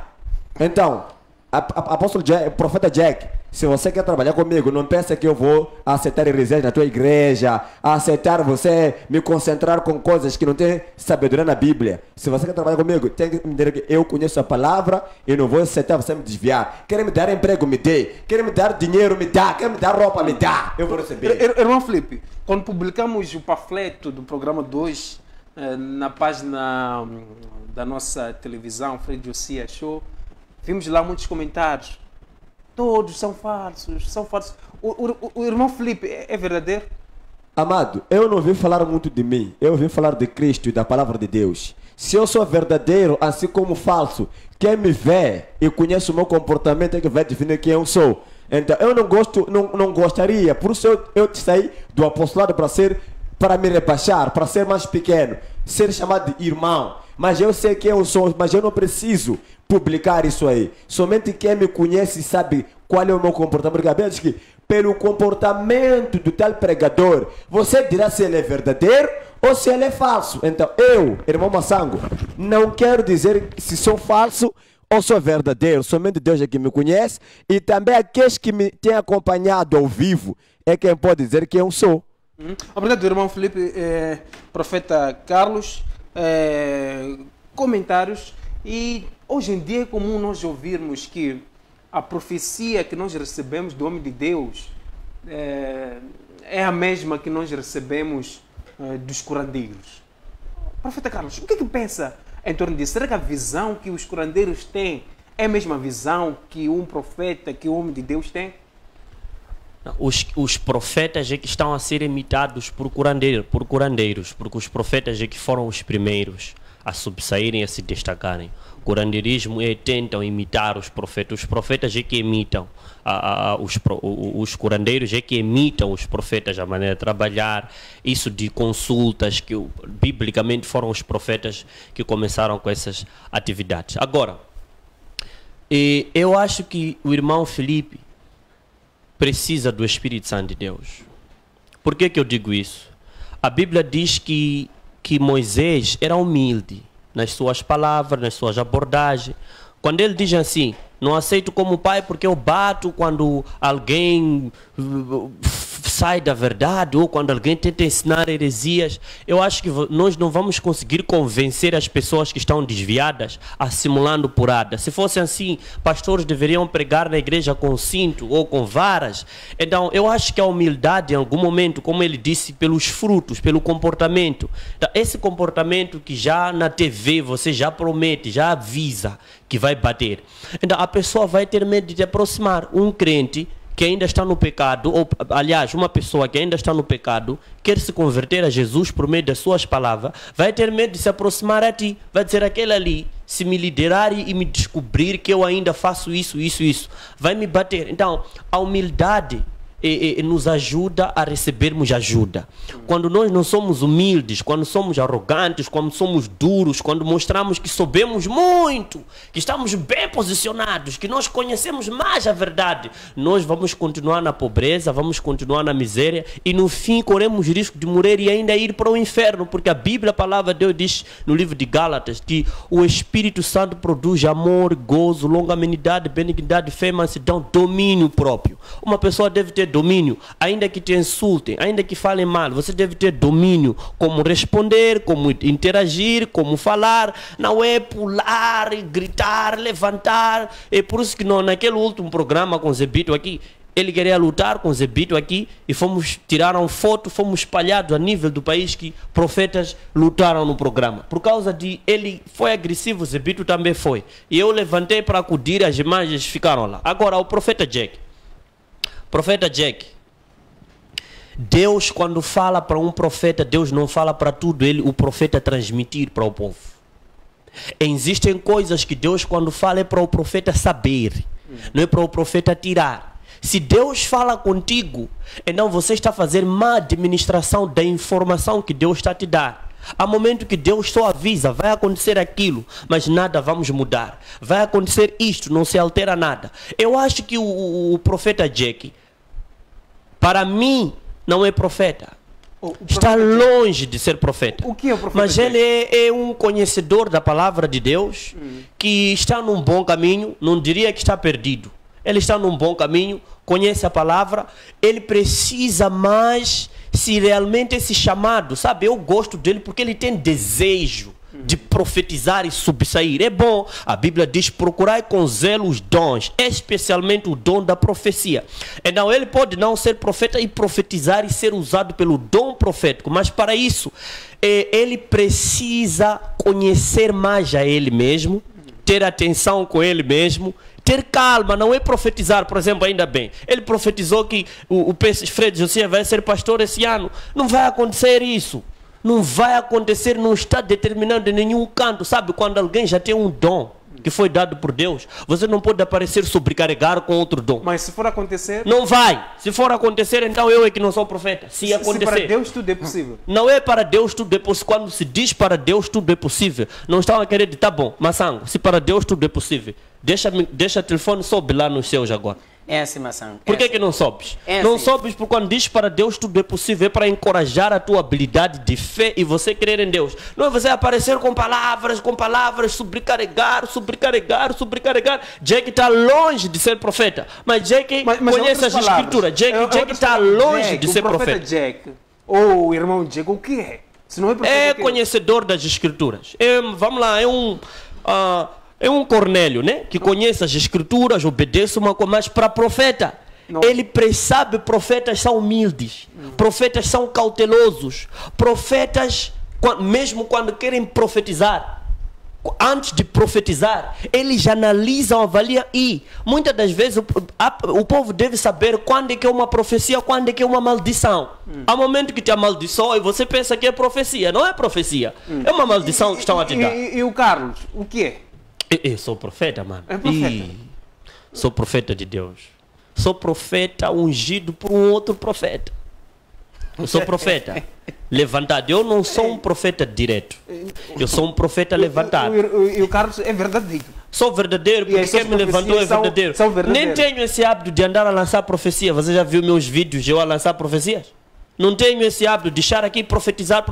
Então, apóstolo Jack, profeta Jack, se você quer trabalhar comigo, não pense que eu vou aceitar heresias na tua igreja, aceitar você me concentrar com coisas que não tem sabedoria na Bíblia. Se você quer trabalhar comigo, tem que me dizer que eu conheço a palavra e não vou aceitar você me desviar. Quer me dar emprego, me dê. Quer me dar dinheiro, me dá. Quer me dar roupa, me dá. Eu vou receber. Irmão Felipe, quando publicamos o panfleto do programa 2 na página da nossa televisão, Fred Josias Show, vimos lá muitos comentários. Todos são falsos, são falsos. O irmão Felipe é verdadeiro? Amado, eu não vim falar muito de mim. Eu vim falar de Cristo e da palavra de Deus. Se eu sou verdadeiro, assim como falso, quem me vê e conhece o meu comportamento é que vai definir quem eu sou. Então, eu não gostaria, por isso eu saí do apostolado para me rebaixar, para ser mais pequeno, ser chamado de irmão. Mas eu sei quem eu sou, mas eu não preciso publicar isso aí. Somente quem me conhece sabe qual é o meu comportamento. Porque a Bíblia diz que pelo comportamento do tal pregador, você dirá se ele é verdadeiro ou se ele é falso. Então eu, irmão Massango, não quero dizer se sou falso ou sou verdadeiro. Somente Deus é que me conhece, e também aqueles que me têm acompanhado ao vivo é quem pode dizer quem eu sou. Obrigado, irmão Felipe. Profeta Carlos, comentários. E hoje em dia é comum nós ouvirmos que a profecia que nós recebemos do homem de Deus é a mesma que nós recebemos dos curandeiros. Profeta Carlos, o que pensa em torno disso? Será que a visão que os curandeiros têm é a mesma visão que um profeta, que o homem de Deus tem? Os profetas é que estão a ser imitados por curandeiros, porque os profetas é que foram os primeiros a subsaírem, a se destacarem. O curandeirismo tentam imitar os profetas é que imitam os curandeiros é que imitam os profetas, a maneira de trabalhar, isso de consultas, que biblicamente foram os profetas que começaram com essas atividades. Agora, eu acho que o irmão Felipe precisa do Espírito Santo de Deus. Por que eu digo isso? A Bíblia diz que Moisés era humilde nas suas palavras, nas suas abordagens. Quando ele diz assim, não aceito como pai porque eu bato quando alguém sai da verdade ou quando alguém tenta ensinar heresias, eu acho que nós não vamos conseguir convencer as pessoas que estão desviadas assimilando purada. Se fosse assim, pastores deveriam pregar na igreja com cinto ou com varas. Então, eu acho que a humildade, em algum momento, como ele disse, pelos frutos, pelo comportamento. Então, esse comportamento que já na TV você já promete, já avisa que vai bater. Então, a pessoa vai ter medo de te aproximar. Um crente que ainda está no pecado, ou aliás, uma pessoa que ainda está no pecado, quer se converter a Jesus por meio das suas palavras, vai ter medo de se aproximar a ti, vai dizer aquele ali, se me liderar e me descobrir que eu ainda faço isso, vai me bater. Então, a humildade nos ajuda a recebermos ajuda. Quando nós não somos humildes, quando somos arrogantes, quando somos duros, quando mostramos que sabemos muito, que estamos bem posicionados, que nós conhecemos mais a verdade, nós vamos continuar na pobreza, vamos continuar na miséria e no fim corremos risco de morrer e ainda ir para o inferno, porque a Bíblia, a palavra de Deus diz no livro de Gálatas que o Espírito Santo produz amor, gozo, longanimidade, benignidade, fé, mansidão, domínio próprio. Uma pessoa deve ter domínio, ainda que te insultem, ainda que falem mal, você deve ter domínio, como responder, como interagir, como falar, não é pular, gritar, levantar. É por isso que naquele último programa com o Zebito aqui, ele queria lutar com o Zebito aqui e tiraram foto, fomos espalhados a nível do país que profetas lutaram no programa. Por causa de ele foi agressivo, o Zebito também foi. E eu levantei para acudir, as imagens ficaram lá. Agora, o profeta Jack, Deus quando fala para um profeta, Deus não fala para tudo, o profeta transmitir para o povo. Existem coisas que Deus quando fala é para o profeta saber, não é para o profeta tirar. Se Deus fala contigo, então você está a fazer má administração da informação que Deus está a te dar. Há momento que Deus só avisa, vai acontecer aquilo, mas nada vamos mudar. Vai acontecer isto, não se altera nada. Eu acho que o profeta Jack, para mim, não é profeta. Está longe de ser profeta. O que é o profeta? Mas ele é um conhecedor da palavra de Deus, que está num bom caminho, não diria que está perdido. Ele está num bom caminho, conhece a palavra, ele precisa mais se realmente esse chamado, sabe? Eu gosto dele porque ele tem desejo de profetizar e subsair. É bom, a Bíblia diz, procurai com zelo os dons, especialmente o dom da profecia. Então ele pode não ser profeta e profetizar e ser usado pelo dom profético, mas para isso ele precisa conhecer mais a ele mesmo, ter atenção com ele mesmo, ter calma, não é profetizar. Por exemplo, ainda bem, ele profetizou que o Fred Josias vai ser pastor esse ano. Não vai acontecer isso. Não vai acontecer, não está determinado em nenhum canto. Sabe, quando alguém já tem um dom que foi dado por Deus, você não pode aparecer sobrecarregar com outro dom. Mas se for acontecer... Não vai. Se for acontecer, então eu é que não sou profeta. Se acontecer... para Deus tudo é possível. Não é para Deus tudo é possível. Quando se diz para Deus tudo é possível, não estão a querer dizer, tá bom, Massango, se para Deus tudo é possível, deixa o telefone sobe lá nos céus agora. É assim, maçã. Por que não sobes? É não assim. sobes porque quando diz para Deus tudo é possível, é para encorajar a tua habilidade de fé e você crer em Deus. Não é você aparecer com palavras, sobrecarregar. Jake está longe de ser profeta. Mas Jake conhece as escrituras. Jake está longe de ser profeta. Jack, ou o irmão Jack, o que é? Se não é profeta, É o que conhecedor das escrituras. Vamos lá, é um Cornélio, né? Que conhece as escrituras, obedece uma coisa, mas para profeta, ele sabe, profetas são humildes, profetas são cautelosos, profetas, mesmo quando querem profetizar, antes de profetizar, eles analisam, avaliam e muitas das vezes o povo deve saber quando é que é uma profecia, quando é que é uma maldição. Há momento que te amaldiçoa e você pensa que é profecia, não é profecia, é uma maldição que estão a te dar. E o Carlos, o que é? Eu sou profeta, mano. É profeta. Sou profeta de Deus. Sou profeta ungido por um outro profeta. Eu sou profeta levantado. Eu não sou um profeta direto. Eu sou um profeta levantado. E o Carlos é verdadeiro. Sou verdadeiro porque quem me levantou é verdadeiro. Nem tenho esse hábito de andar a lançar profecia. Você já viu meus vídeos eu a lançar profecias? Não tenho esse hábito de deixar aqui profetizar.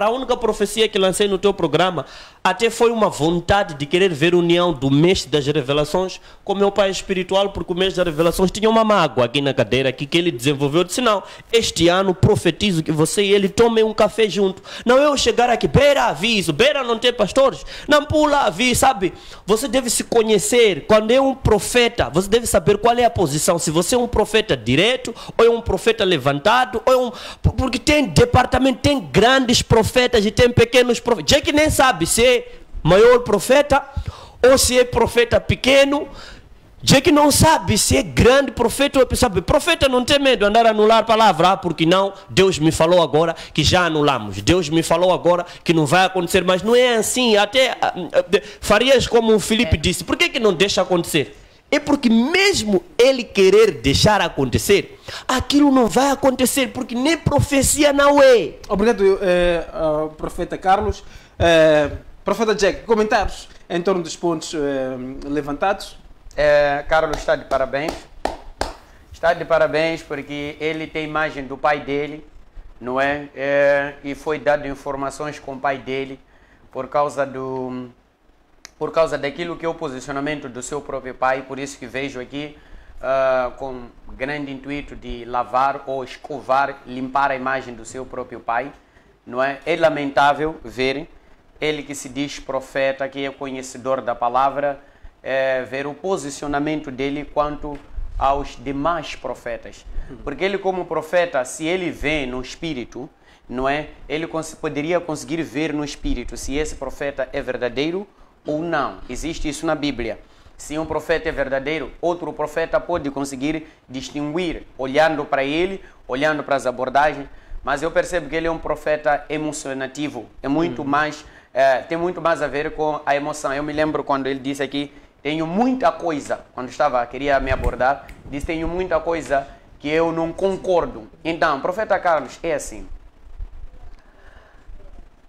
A única profecia que lancei no teu programa até foi uma vontade de querer ver a união do mestre das revelações com meu pai espiritual, porque o mestre das revelações tinha uma mágoa aqui na cadeira aqui, que ele desenvolveu. Eu disse, não, este ano profetizo que você e ele tomem um café junto. Não eu chegar aqui, beira aviso, beira não tem pastores, não pula aviso, sabe? Você deve se conhecer. Quando é um profeta, você deve saber qual é a posição. Se você é um profeta direto, ou é um profeta levantado, ou é um... Porque tem departamento, tem grandes profetas e tem pequenos profetas. Já que nem sabe se é maior profeta ou se é profeta pequeno. Já que não sabe se é grande profeta ou sabe. Profeta não tem medo de andar a anular a palavra. Porque não, Deus me falou agora que já anulamos. Deus me falou agora que não vai acontecer. Mas não é assim. Até farias como o Felipe disse. Por que não deixa acontecer? É porque mesmo ele querer deixar acontecer, aquilo não vai acontecer, porque nem profecia não é. Obrigado, profeta Carlos. Profeta Jack, comentários em torno dos pontos levantados? Carlos está de parabéns. Está de parabéns porque ele tem imagem do pai dele, não é? E foi dado informações com o pai dele por causa daquilo que é o posicionamento do seu próprio pai. Por isso que vejo aqui com grande intuito de lavar ou escovar, limpar a imagem do seu próprio pai, não é? É lamentável ver ele que se diz profeta, que é conhecedor da palavra, ver o posicionamento dele quanto aos demais profetas. Porque ele como profeta, se ele vê no espírito, não é? Ele poderia conseguir ver no espírito se esse profeta é verdadeiro ou não. Existe isso na Bíblia. Se um profeta é verdadeiro, outro profeta pode conseguir distinguir, olhando para ele, olhando para as abordagens. Mas eu percebo que ele é um profeta emocionativo. É muito mais, tem muito mais a ver com a emoção. Eu me lembro quando ele disse aqui, tenho muita coisa, quando queria me abordar, disse, tenho muita coisa que eu não concordo. Então, profeta Carlos, é assim.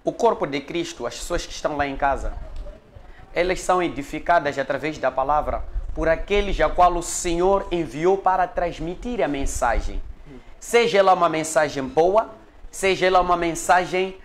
O corpo de Cristo, as pessoas que estão lá em casa, elas são edificadas através da palavra por aqueles a qual o Senhor enviou para transmitir a mensagem. Seja ela uma mensagem boa, seja ela uma mensagem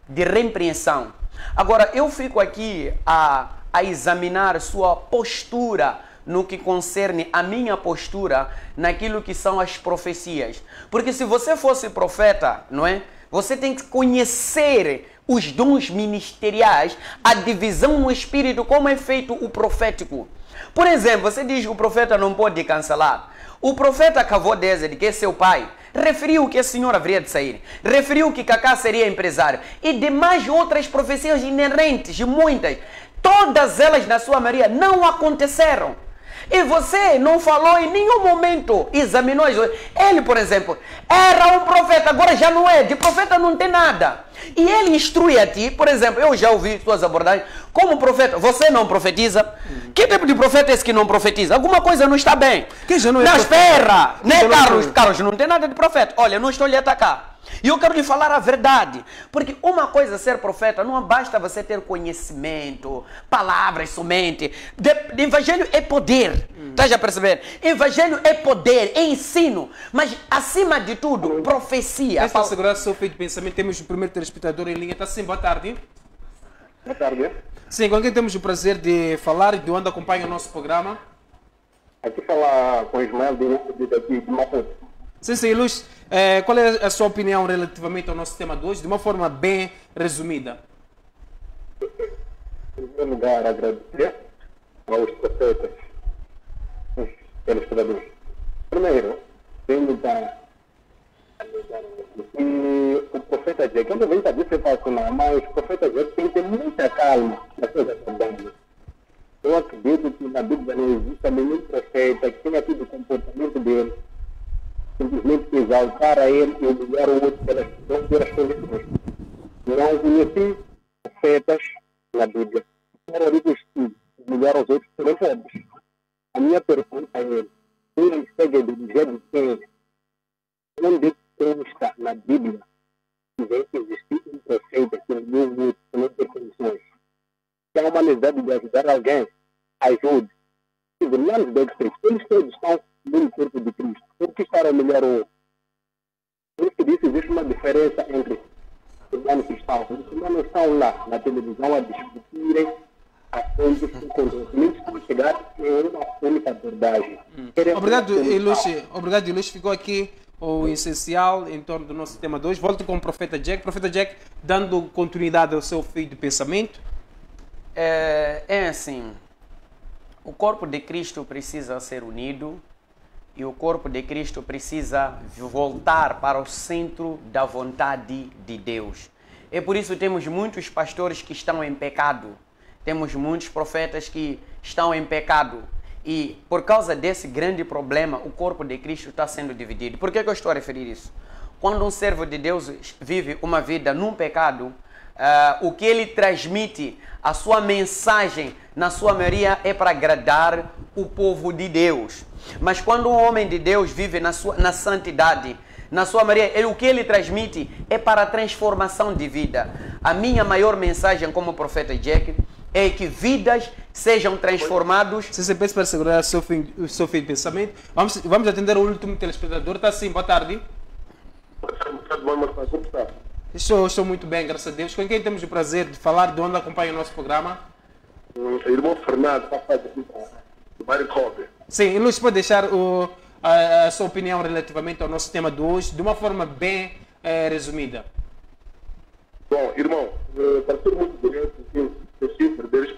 de repreensão. Agora, eu fico aqui a examinar sua postura no que concerne a minha postura naquilo que são as profecias. Porque se você fosse profeta, não é? Você tem que conhecer os dons ministeriais, a divisão no espírito, como é feito o profético. Por exemplo, você diz que o profeta não pode cancelar. O profeta acabou de dizer que é seu pai, referiu que a senhora haveria de sair, referiu que Cacá seria empresário e demais outras profecias inerentes, muitas. Todas elas, na sua maioria, não aconteceram. E você não falou em nenhum momento, examinou as coisas. Ele, por exemplo, era um profeta, agora já não é. De profeta não tem nada. E ele instrui a ti, por exemplo, eu já ouvi suas abordagens, como profeta, você não profetiza? Que tipo de profeta é esse que não profetiza? Alguma coisa não está bem. Que já não é espera, né, Carlos? Carlos, não tem nada de profeta. Olha, não estou lhe a atacar. E eu quero lhe falar a verdade, porque uma coisa é ser profeta, não basta você ter conhecimento, palavras somente. Evangelho é poder, está já percebendo? Evangelho é poder, é ensino, mas acima de tudo, profecia. Esta segurança, seu filho de pensamento, temos o primeiro telespectador em linha. Está sim, boa tarde. Boa tarde. Sim, com quem temos o prazer de falar e de onde acompanha o nosso programa? Aqui falar com o Ismael daqui de Maputo. Sim, Luz, qual é a sua opinião relativamente ao nosso tema de hoje, de uma forma bem resumida? Em primeiro lugar, agradecer aos profetas, os telespectadores. Primeiro, tenho da e o profeta Jack, eu não venho dizer falso não, mas o profeta Jack tem que ter muita calma nas coisas trabalhando. Eu acredito que na Bíblia não existe nenhum profeta que tenha tido o comportamento dele, simplesmente exaltar a ele e humilhar o outro pelas condições. Não conheci profetas na Bíblia. Eram ricos que humilharam os outros pelos pobres. A minha pergunta é ele segue do jeito que onde consta na Bíblia que vem existir um profeta que não tem condições. Se a humanidade de ajudar alguém, ajude. Se vermos de Cristo, eles todos estão no corpo de Cristo. Por que estar a humilhar o outro? Por isso que disse, existe uma diferença entre os humanos cristãos. Os humanos estão lá na televisão a discutirem assuntos com conhecimentos para chegar em uma única verdade. Obrigado, Ilux. Ficou aqui o essencial em torno do nosso tema de hoje. Volto com o profeta Jack. Profeta Jack, dando continuidade ao seu fio de pensamento. É assim, o corpo de Cristo precisa ser unido e o corpo de Cristo precisa voltar para o centro da vontade de Deus. É por isso que temos muitos pastores que estão em pecado, temos muitos profetas que estão em pecado. E por causa desse grande problema, o corpo de Cristo está sendo dividido. Por que eu estou a referir isso? Quando um servo de Deus vive uma vida num pecado, o que ele transmite, a sua mensagem, na sua maioria, é para agradar o povo de Deus. Mas quando um homem de Deus vive na santidade, na sua maioria, o que ele transmite é para a transformação de vida. A minha maior mensagem como profeta Jack é que vidas sejam transformados. Se você pensa para segurar o seu fim de pensamento, vamos atender o último telespectador. Está sim, boa tarde. Estou muito bem, graças a Deus. Com quem temos o prazer de falar, de onde acompanha o nosso programa? Irmão Fernando, do bairro Kobe. Sim, Luís, pode deixar a sua opinião relativamente ao nosso tema de hoje, de uma forma bem resumida. Bom, irmão, para ser muito direto, os cifras deles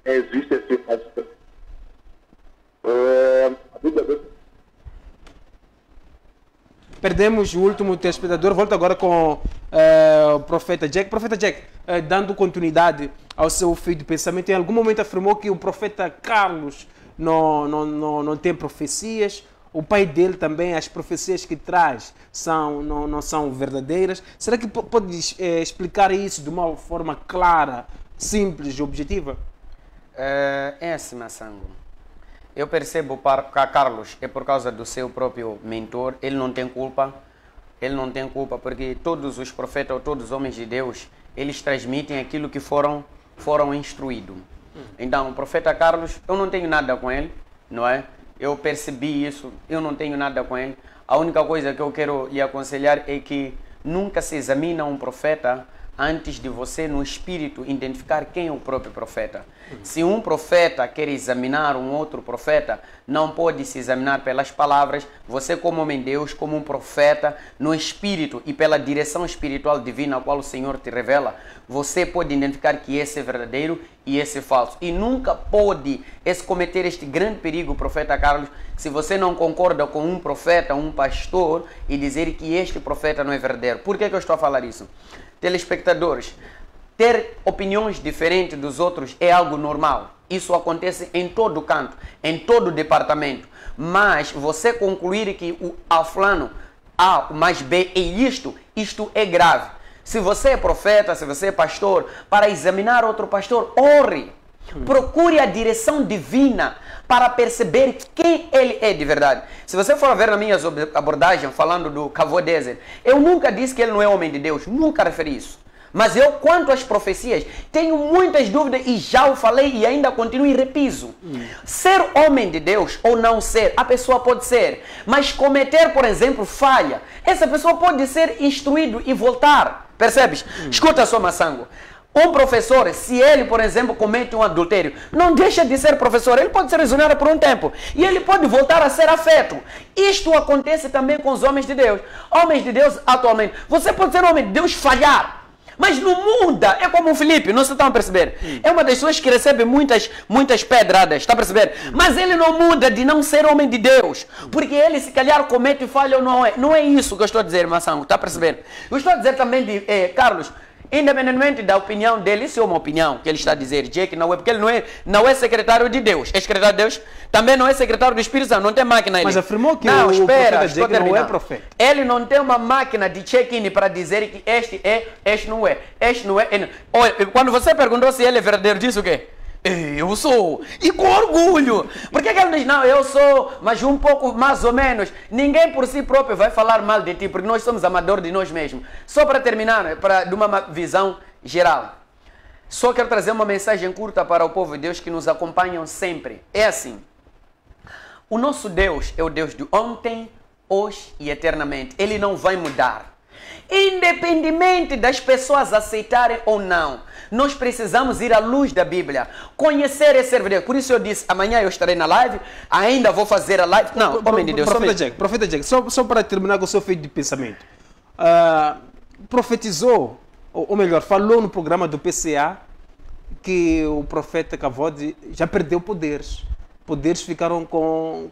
existe esse fato. A Bíblia. Perdemos o último telespectador. Volto agora com o profeta Jack. Profeta Jack, dando continuidade ao seu fio de pensamento, em algum momento afirmou que o profeta Carlos não tem profecias. O pai dele também, as profecias que traz não são verdadeiras. Será que pode explicar isso de uma forma clara, simples e objetiva? É assim, Massango. Eu percebo que a Carlos é por causa do seu próprio mentor. Ele não tem culpa. Ele não tem culpa porque todos os profetas ou todos os homens de Deus, eles transmitem aquilo que foram instruídos. Então, o profeta Carlos, eu não tenho nada com ele, não é? Eu percebi isso, eu não tenho nada com ele. A única coisa que eu quero lhe aconselhar é que nunca se examina um profeta antes de você, no espírito, identificar quem é o próprio profeta. Se um profeta quer examinar um outro profeta, não pode se examinar pelas palavras. Você, como homem de Deus, como um profeta, no espírito e pela direção espiritual divina a qual o Senhor te revela, você pode identificar que esse é verdadeiro e esse é falso. E nunca pode cometer este grande perigo, profeta Carlos, se você não concorda com um profeta, um pastor, e dizer que este profeta não é verdadeiro. Por que eu estou a falar isso? Telespectadores, ter opiniões diferentes dos outros é algo normal. Isso acontece em todo canto, em todo departamento. Mas você concluir que o fulano A mais B é isto é grave. Se você é profeta, se você é pastor, para examinar outro pastor, ore. Procure a direção divina para perceber quem ele é de verdade. Se você for ver na minha abordagem, falando do Kavod Ezer, eu nunca disse que ele não é homem de Deus, nunca referi isso. Mas eu, quanto às profecias, tenho muitas dúvidas e já o falei e ainda continuo e repiso. Ser homem de Deus ou não ser, a pessoa pode ser. Mas cometer, por exemplo, falha, essa pessoa pode ser instruído e voltar. Percebes? Escuta só, Massango. Um professor, se ele, por exemplo, comete um adultério, não deixa de ser professor. Ele pode ser exonerado por um tempo. E ele pode voltar a ser afeto. Isto acontece também com os homens de Deus. Homens de Deus, atualmente. Você pode ser homem de Deus, falhar. Mas não muda, é como o Felipe, não se estão a perceber? É uma das pessoas que recebe muitas pedradas, está a perceber? Mas ele não muda de não ser homem de Deus, porque ele se calhar comete falha ou não é. Não é isso que eu estou a dizer, Massango, está a perceber? Eu estou a dizer também de Carlos, independentemente da opinião dele, isso é uma opinião que ele está a dizer, Jake não é, porque ele não é secretário de Deus. É secretário de Deus? Também não é secretário do Espírito Santo, não tem máquina ele. Mas afirmou que não, o espera, profeta Jake não é profeta. Ele não tem uma máquina de check-in para dizer que este é, este não é, este não é. Olha, quando você perguntou se ele é verdadeiro, disse o quê? Eu sou, e com orgulho. Por que ele diz, não, eu sou, mas um pouco mais ou menos? Ninguém por si próprio vai falar mal de ti, porque nós somos amadores de nós mesmos. Só para terminar, de uma visão geral, só quero trazer uma mensagem curta para o povo de Deus que nos acompanham sempre. É assim, o nosso Deus é o Deus de ontem, hoje e eternamente. Ele não vai mudar. Independentemente das pessoas aceitarem ou não, nós precisamos ir à luz da Bíblia, conhecer esse verdadeiro. Por isso eu disse, amanhã eu estarei na live, ainda vou fazer a live. Não, homem de Deus. Profeta Jack, só para terminar com o seu feito de pensamento. Profetizou, ou melhor, falou no programa do PCA que o profeta Kavod já perdeu poderes. Poderes ficaram com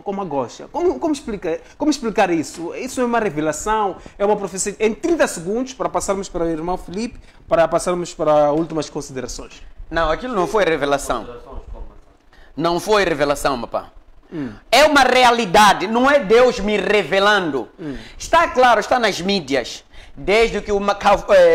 uma gocha. Como explicar isso? Isso é uma revelação, é uma profecia. Em 30 segundos, para passarmos para o irmão Felipe, para passarmos para últimas considerações. Não, aquilo não foi revelação. Não foi revelação, papá. É uma realidade, não é Deus me revelando. Está claro, está nas mídias. Desde que uma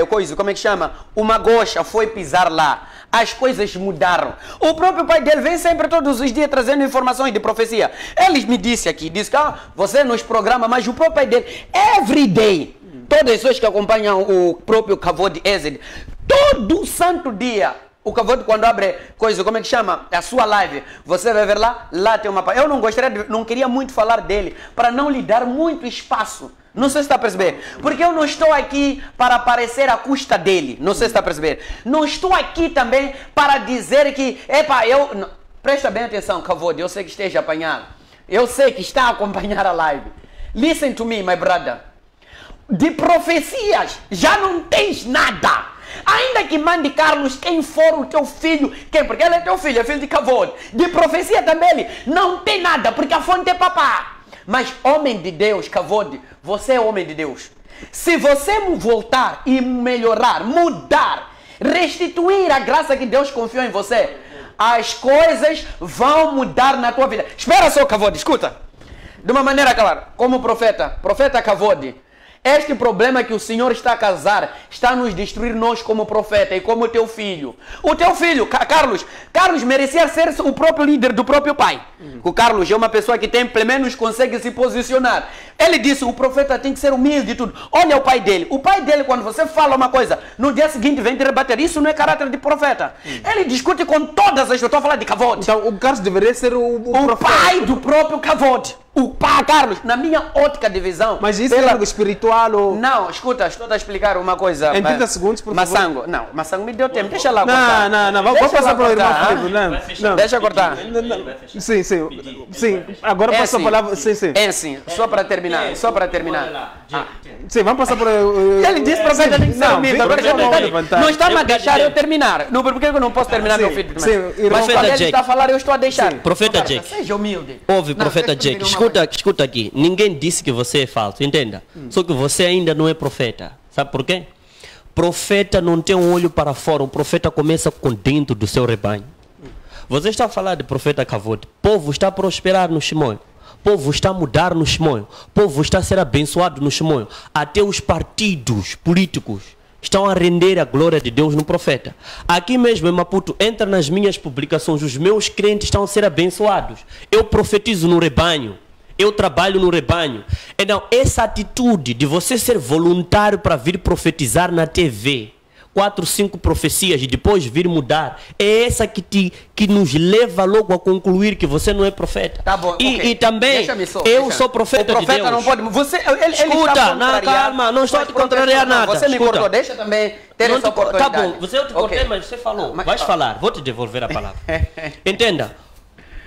coisa, como é que chama? Uma gocha foi pisar lá. As coisas mudaram. O próprio pai dele vem sempre todos os dias trazendo informações de profecia. Ele me disse aqui, disse que você nos programa, mas o próprio pai dele, every day, todas as pessoas que acompanham o próprio Kavod Ezer, todo santo dia, o Kavod quando abre coisa, como é que chama? A sua live, você vai ver lá tem uma... Eu não queria muito falar dele, para não lhe dar muito espaço. Não sei se está a perceber. Porque eu não estou aqui para aparecer à custa dele. Não sei se está a perceber. Não estou aqui também para dizer que... Epa, eu... Não. Presta bem atenção, Kavod. Eu sei que esteja apanhado. Eu sei que está a acompanhar a live. Listen to me, my brother. De profecias, já não tens nada. Ainda que mande Carlos, quem for o teu filho, porque ele é teu filho, é filho de Kavod. De profecia também ele não tem nada, porque a fonte é papá. Mas homem de Deus, Kavod, você é homem de Deus. Se você voltar e melhorar, mudar, restituir a graça que Deus confiou em você, as coisas vão mudar na tua vida. Espera só, Kavod, escuta. De uma maneira clara, como profeta Kavod, este problema que o Senhor está a causar está a nos destruir nós como profeta e como teu filho. O teu filho, Carlos merecia ser o próprio líder do próprio pai. O Carlos é uma pessoa que tem, pelo menos consegue se posicionar. Ele disse, o profeta tem que ser humilde e tudo. Olha o pai dele. O pai dele, quando você fala uma coisa, no dia seguinte vem te rebater. Isso não é caráter de profeta. Ele discute com todas as pessoas. Eu estou a falar de Kavod. Então o Carlos deveria ser o pai do próprio Kavod. O pai, Carlos, na minha ótica de visão... Mas isso é algo espiritual ou... Não, escuta, estou a explicar uma coisa... Em 30 segundos, por favor. Massango, não, Massango me deu tempo, deixa lá cortar. Não, vamos passar para o irmão Felipe. Não. Deixa cortar. Sim, agora passa a palavra... Sim. É assim, só para terminar. Sim, vamos passar para... Ele disse para você tem que ser humilde, agora já não está a deixar eu terminar. Não, por que eu não posso terminar meu filho? Mas quando ele está a falar, eu estou a deixar. Profeta Jake. Seja humilde. Ouve, profeta Jake, escuta aqui. Ninguém disse que você é falso, entenda. Só que você ainda não é profeta. Sabe por quê? Profeta não tem um olho para fora. O profeta começa com dentro do seu rebanho. Você está a falar de profeta Kavod. Povo está a prosperar no Chimoio. Povo está a mudar no Chimoio. Povo está a ser abençoado no Chimoio. Até os partidos políticos estão a render a glória de Deus no profeta. Aqui mesmo em Maputo, entra nas minhas publicações, os meus crentes estão a ser abençoados. Eu profetizo no rebanho, eu trabalho no rebanho. Então, essa atitude de você ser voluntário para vir profetizar na TV, 4, 5 profecias e depois vir mudar, é essa que nos leva logo a concluir que você não é profeta. Tá bom, e também, eu sou profeta de Deus. O profeta não pode... Escuta, não, calma, não estou a te contrariar nada. Você me cortou, deixa também ter essa oportunidade. Tá bom, eu te cortei, mas você falou. Vais falar, vou te devolver a palavra. Entenda.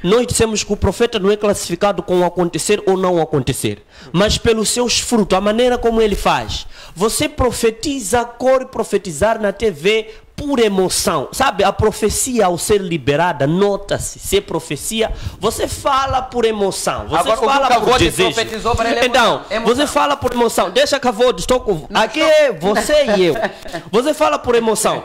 Nós dissemos que o profeta não é classificado com acontecer ou não acontecer, mas pelos seus frutos, a maneira como ele faz. Você profetiza, corre profetizar na TV por emoção. Sabe, a profecia ao ser liberada, nota-se, se é profecia, você fala por emoção. Você agora, fala por desejo. Para ele então, você fala por emoção. Deixa Cavode, estou com... Aqui é você e eu. Você fala por emoção.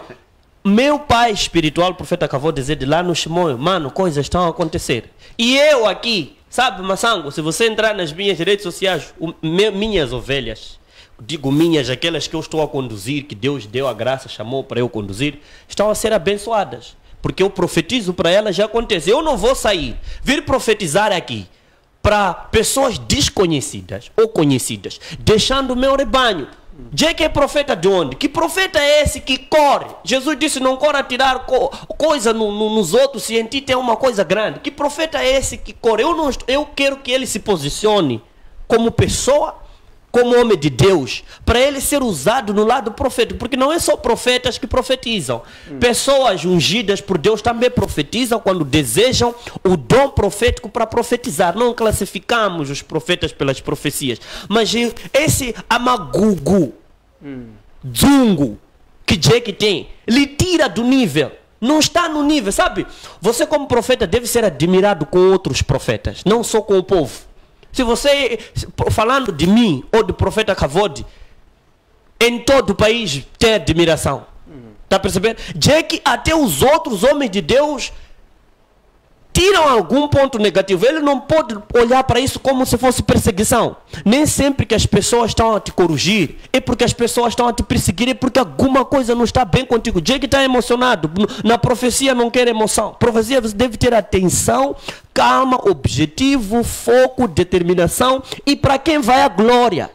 Meu pai espiritual, o profeta acabou de dizer de lá no Chimoio, mano, coisas estão a acontecer. E eu aqui, sabe, Massango, se você entrar nas minhas redes sociais, minhas ovelhas, digo minhas, aquelas que eu estou a conduzir, que Deus deu a graça, chamou para eu conduzir, estão a ser abençoadas. Porque eu profetizo para elas, já acontece. Eu não vou sair, vir profetizar aqui para pessoas desconhecidas ou conhecidas, deixando o meu rebanho. Jake é profeta de onde? Que profeta é esse que corre? Jesus disse, não corre a tirar coisa nos outros, se em ti tem uma coisa grande. Que profeta é esse que corre? Eu quero que ele se posicione como pessoa, como homem de Deus, para ele ser usado no lado profético, porque não é só profetas que profetizam. Pessoas ungidas por Deus também profetizam quando desejam o dom profético para profetizar. Não classificamos os profetas pelas profecias, mas esse amagugu, zungo que Jake tem, lhe tira do nível. Não está no nível, sabe? Você como profeta deve ser admirado com outros profetas, não só com o povo. Se você, falando de mim ou do profeta Cavode, em todo o país tem admiração. Está percebendo? Já que até os outros homens de Deus tiram algum ponto negativo. Ele não pode olhar para isso como se fosse perseguição. Nem sempre que as pessoas estão a te corrigir é porque as pessoas estão a te perseguir, é porque alguma coisa não está bem contigo. Jake está emocionado. Na profecia não quer emoção. Profecia você deve ter atenção, calma, objetivo, foco, determinação. E para quem vai a glória?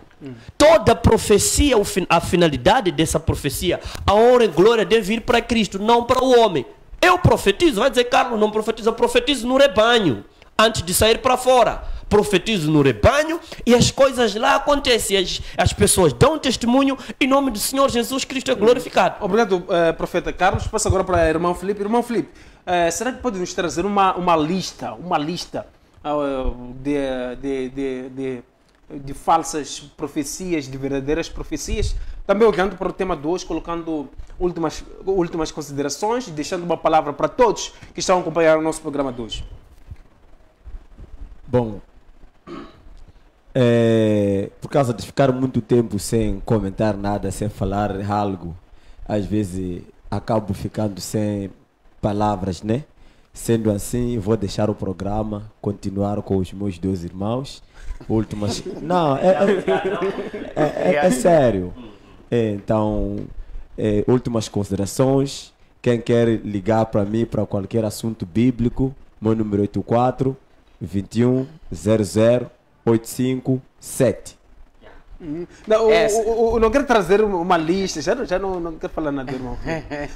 Toda profecia, a finalidade dessa profecia, a honra e glória deve ir para Cristo, não para o homem. Eu profetizo, vai dizer, Carlos, não profetizo, eu profetizo no rebanho, antes de sair para fora. Profetizo no rebanho e as coisas lá acontecem. As pessoas dão testemunho em nome do Senhor Jesus Cristo é glorificado. Obrigado, profeta Carlos. Passo agora para o irmão Felipe. Irmão Felipe, será que pode nos trazer uma lista de falsas profecias, de verdadeiras profecias? Também olhando para o tema 2, colocando últimas considerações, deixando uma palavra para todos que estão a acompanhar o nosso programa de hoje. Bom, por causa de ficar muito tempo sem comentar nada, sem falar algo, às vezes acabo ficando sem palavras, né? Sendo assim, vou deixar o programa, continuar com os meus dois irmãos. Últimas... Não, é sério. Então, últimas considerações. Quem quer ligar para mim para qualquer assunto bíblico, meu número é 84 21 00 857. Não quero trazer uma lista, já não quero falar nada, irmão.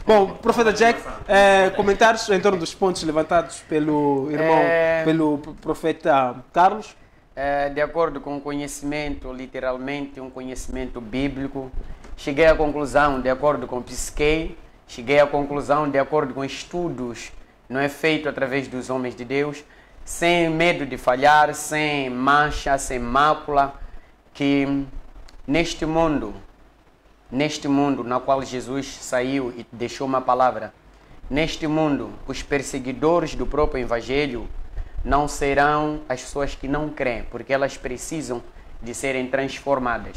Bom, profeta Jack, comentários em torno dos pontos levantados pelo irmão, pelo profeta Carlos? De acordo com o conhecimento, literalmente um conhecimento bíblico, cheguei à conclusão, de acordo com Psique, cheguei à conclusão, de acordo com estudos, não é feito através dos homens de Deus, sem medo de falhar, sem mancha, sem mácula, que neste mundo na qual Jesus saiu e deixou uma palavra, neste mundo, os perseguidores do próprio Evangelho não serão as pessoas que não creem, porque elas precisam de serem transformadas.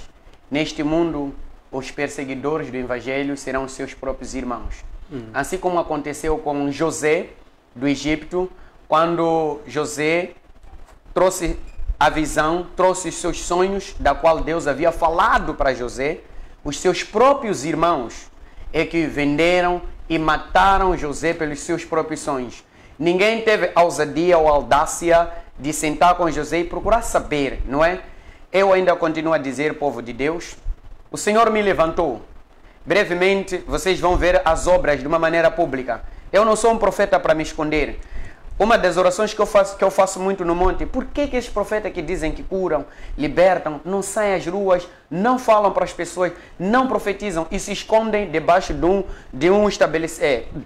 Neste mundo, os perseguidores do Evangelho serão seus próprios irmãos. Assim como aconteceu com José, do Egito, quando José trouxe a visão, trouxe os seus sonhos, da qual Deus havia falado para José. os seus próprios irmãos é que venderam e mataram José pelos seus próprios sonhos. Ninguém teve ousadia ou audácia de sentar com José e procurar saber, não é? Eu ainda continuo a dizer, povo de Deus, o Senhor me levantou. Brevemente, vocês vão ver as obras de uma maneira pública. Eu não sou um profeta para me esconder. Uma das orações que eu faço muito no monte, por que esses profetas que dizem que curam, libertam, não saem às ruas, não falam para as pessoas, não profetizam e se escondem debaixo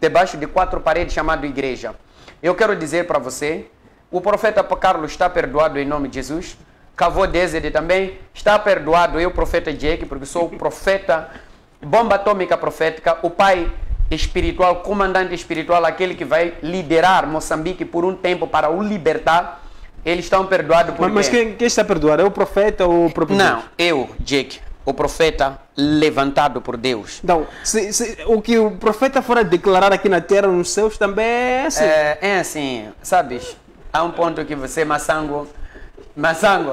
debaixo de 4 paredes chamado igreja? Eu quero dizer para você, o profeta Carlos está perdoado em nome de Jesus. Cavô Desede também está perdoado. Eu, profeta Jake, porque sou o profeta, bomba atômica profética, o pai espiritual, comandante espiritual, aquele que vai liderar Moçambique por um tempo para o libertar. Eles estão perdoados por Mas quem está perdoado? É o profeta ou o próprio Deus? Não, eu, Jake, o profeta levantado por Deus. Então, o que o profeta for a declarar aqui na terra, nos céus, também é assim. É assim, sabes? Há um ponto que você, Massango,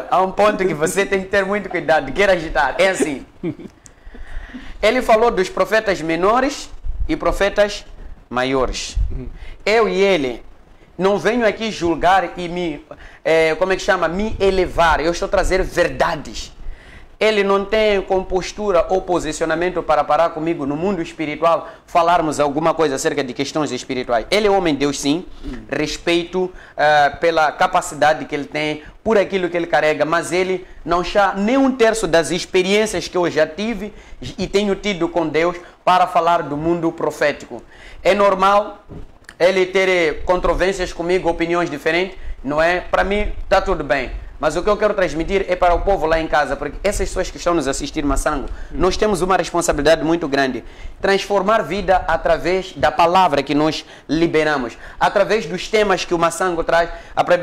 há um ponto que você tem que ter muito cuidado, queira agitar. É assim. Ele falou dos profetas menores e profetas maiores. Eu e ele não venho aqui julgar e me elevar. Eu estou a trazer verdades. Ele não tem compostura ou posicionamento para parar comigo no mundo espiritual, falarmos alguma coisa acerca de questões espirituais. Ele é homem de Deus, sim. Respeito pela capacidade que ele tem, por aquilo que ele carrega, mas ele não está nem 1/3 das experiências que eu já tive e tenho tido com Deus para falar do mundo profético. É normal ele ter controvérsias comigo, opiniões diferentes, não é? Para mim, está tudo bem. Mas o que eu quero transmitir é para o povo lá em casa, porque essas pessoas que estão nos assistir, Massango, nós temos uma responsabilidade muito grande. Transformar vida através da palavra que nós liberamos, através dos temas que o Massango traz,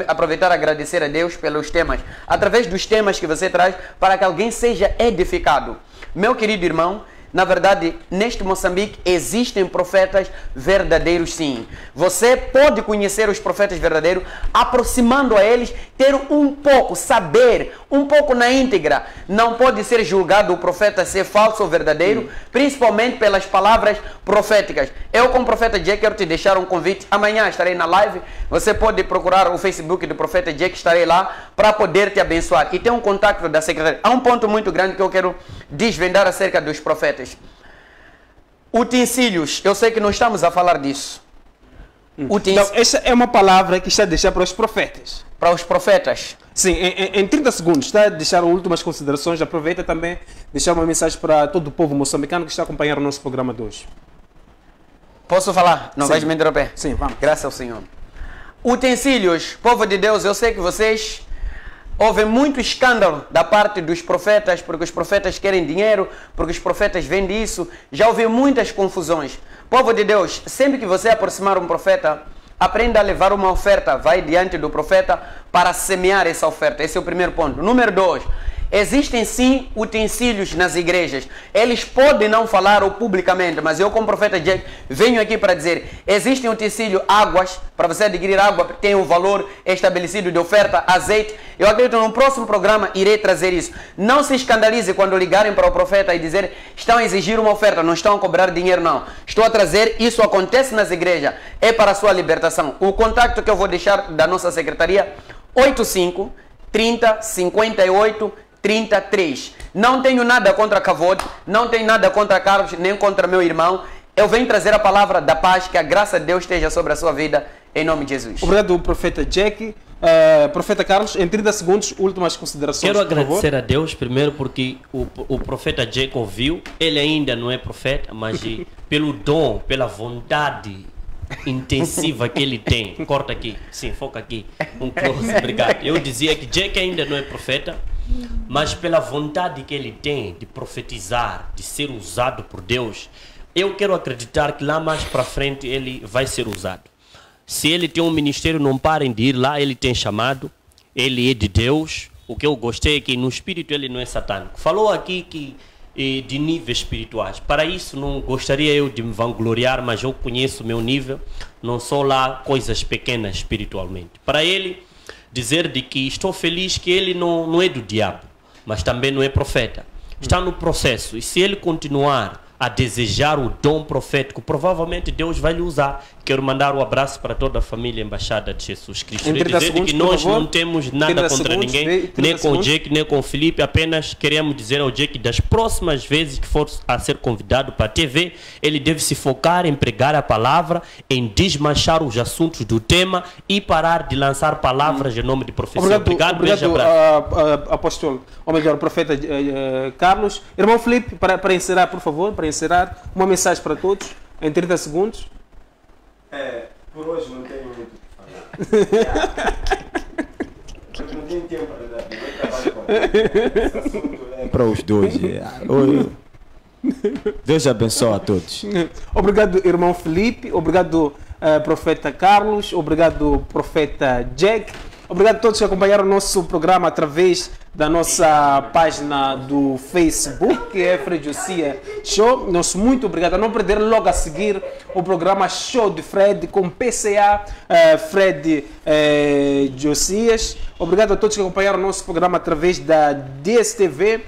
aproveitar e agradecer a Deus pelos temas, através dos temas que você traz, para que alguém seja edificado. Meu querido irmão, na verdade, neste Moçambique existem profetas verdadeiros, sim. Você pode conhecer os profetas verdadeiros, aproximando a eles, ter um pouco, saber, um pouco na íntegra. Não pode ser julgado o profeta ser falso ou verdadeiro, principalmente pelas palavras proféticas. Eu, como profeta Jack, quero te deixar um convite. Amanhã estarei na live. Você pode procurar o Facebook do profeta Jack, estarei lá para poder te abençoar. E tem um contato da secretaria. Há um ponto muito grande que eu quero desvendar acerca dos profetas. Utensílios, eu sei que não estamos a falar disso. Então, essa é uma palavra que está a deixar para os profetas. Para os profetas? Sim, em 30 segundos, está a deixar últimas considerações. Aproveita também deixar uma mensagem para todo o povo moçambicano que está a acompanhar o nosso programa de hoje. Posso falar? Não vais me interromper? Sim, vamos. Graças ao Senhor. Utensílios, povo de Deus, eu sei que vocês... Houve muito escândalo da parte dos profetas, porque os profetas querem dinheiro, porque os profetas vendem isso. Já houve muitas confusões. Povo de Deus, sempre que você aproximar um profeta, aprenda a levar uma oferta. Vai diante do profeta para semear essa oferta. Esse é o primeiro ponto. Número 2. Existem sim utensílios nas igrejas. Eles podem não falar ou publicamente, mas eu, como profeta Jack, venho aqui para dizer: existem utensílios, águas, para você adquirir água, tem um valor estabelecido de oferta, azeite. Eu acredito que no próximo programa irei trazer isso. Não se escandalize quando ligarem para o profeta e dizer: estão a exigir uma oferta, não estão a cobrar dinheiro, não. Estou a trazer, isso acontece nas igrejas, é para a sua libertação. O contato que eu vou deixar da nossa secretaria, 85 30 58 33. Não tenho nada contra Cavode, não tenho nada contra Carlos, nem contra meu irmão. Eu venho trazer a palavra da paz, que a graça de Deus esteja sobre a sua vida, em nome de Jesus. Obrigado, profeta Jack. Profeta Carlos, em 30 segundos, últimas considerações. Quero agradecer a Deus, primeiro, porque o profeta Jack ouviu. Ele ainda não é profeta, mas pelo dom, pela vontade intensiva que ele tem. Corta aqui, sim, foca aqui. Um close, obrigado. Eu dizia que Jack ainda não é profeta, mas pela vontade que ele tem de profetizar, de ser usado por Deus, eu quero acreditar que lá mais para frente ele vai ser usado. Se ele tem um ministério, não parem de ir lá, ele tem chamado, ele é de Deus. O que eu gostei é que no espírito ele não é satânico. Falou aqui que de níveis espirituais. Para isso não gostaria eu de me vangloriar, mas eu conheço o meu nível, não sou lá coisas pequenas espiritualmente. Para ele dizer de que estou feliz que ele não é do diabo, mas também não é profeta. está no processo. E se ele continuar a desejar o dom profético, provavelmente Deus vai lhe usar. Quero mandar um abraço para toda a família Embaixada de Jesus Cristo. Em 30 dizer segundos, que nós por favor. não temos nada 30 contra segundos, ninguém, 30 nem com o segundos. Jake, nem com o Felipe. Apenas queremos dizer ao Jake, das próximas vezes que for a ser convidado para a TV, ele deve se focar em pregar a palavra, em desmanchar os assuntos do tema e parar de lançar palavras em nome de profecia. Obrigado, beijo, abraço. Apóstolo, ou melhor, profeta Carlos. Irmão Felipe, para encerrar, por favor, para encerrar, uma mensagem para todos, em 30 segundos. Por hoje não tenho muito o que falar. Não tenho tempo para dar. Esse assunto é para os dois. Deus abençoe a todos. Obrigado, irmão Felipe. Obrigado, profeta Carlos. Obrigado, profeta Jack. Obrigado a todos que acompanharam o nosso programa através da nossa página do Facebook, que é Fred Josias Show. Nosso muito obrigado. A não perder logo a seguir o programa Show de Fred com PCA Fred Josias. Obrigado a todos que acompanharam o nosso programa através da DSTV,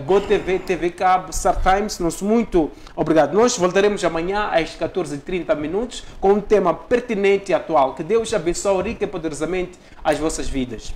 GoTV, TV Cabo, Star Times. Nosso muito obrigado. Nós voltaremos amanhã às 14h30 com um tema pertinente e atual. Que Deus abençoe rica e poderosamente as vossas vidas.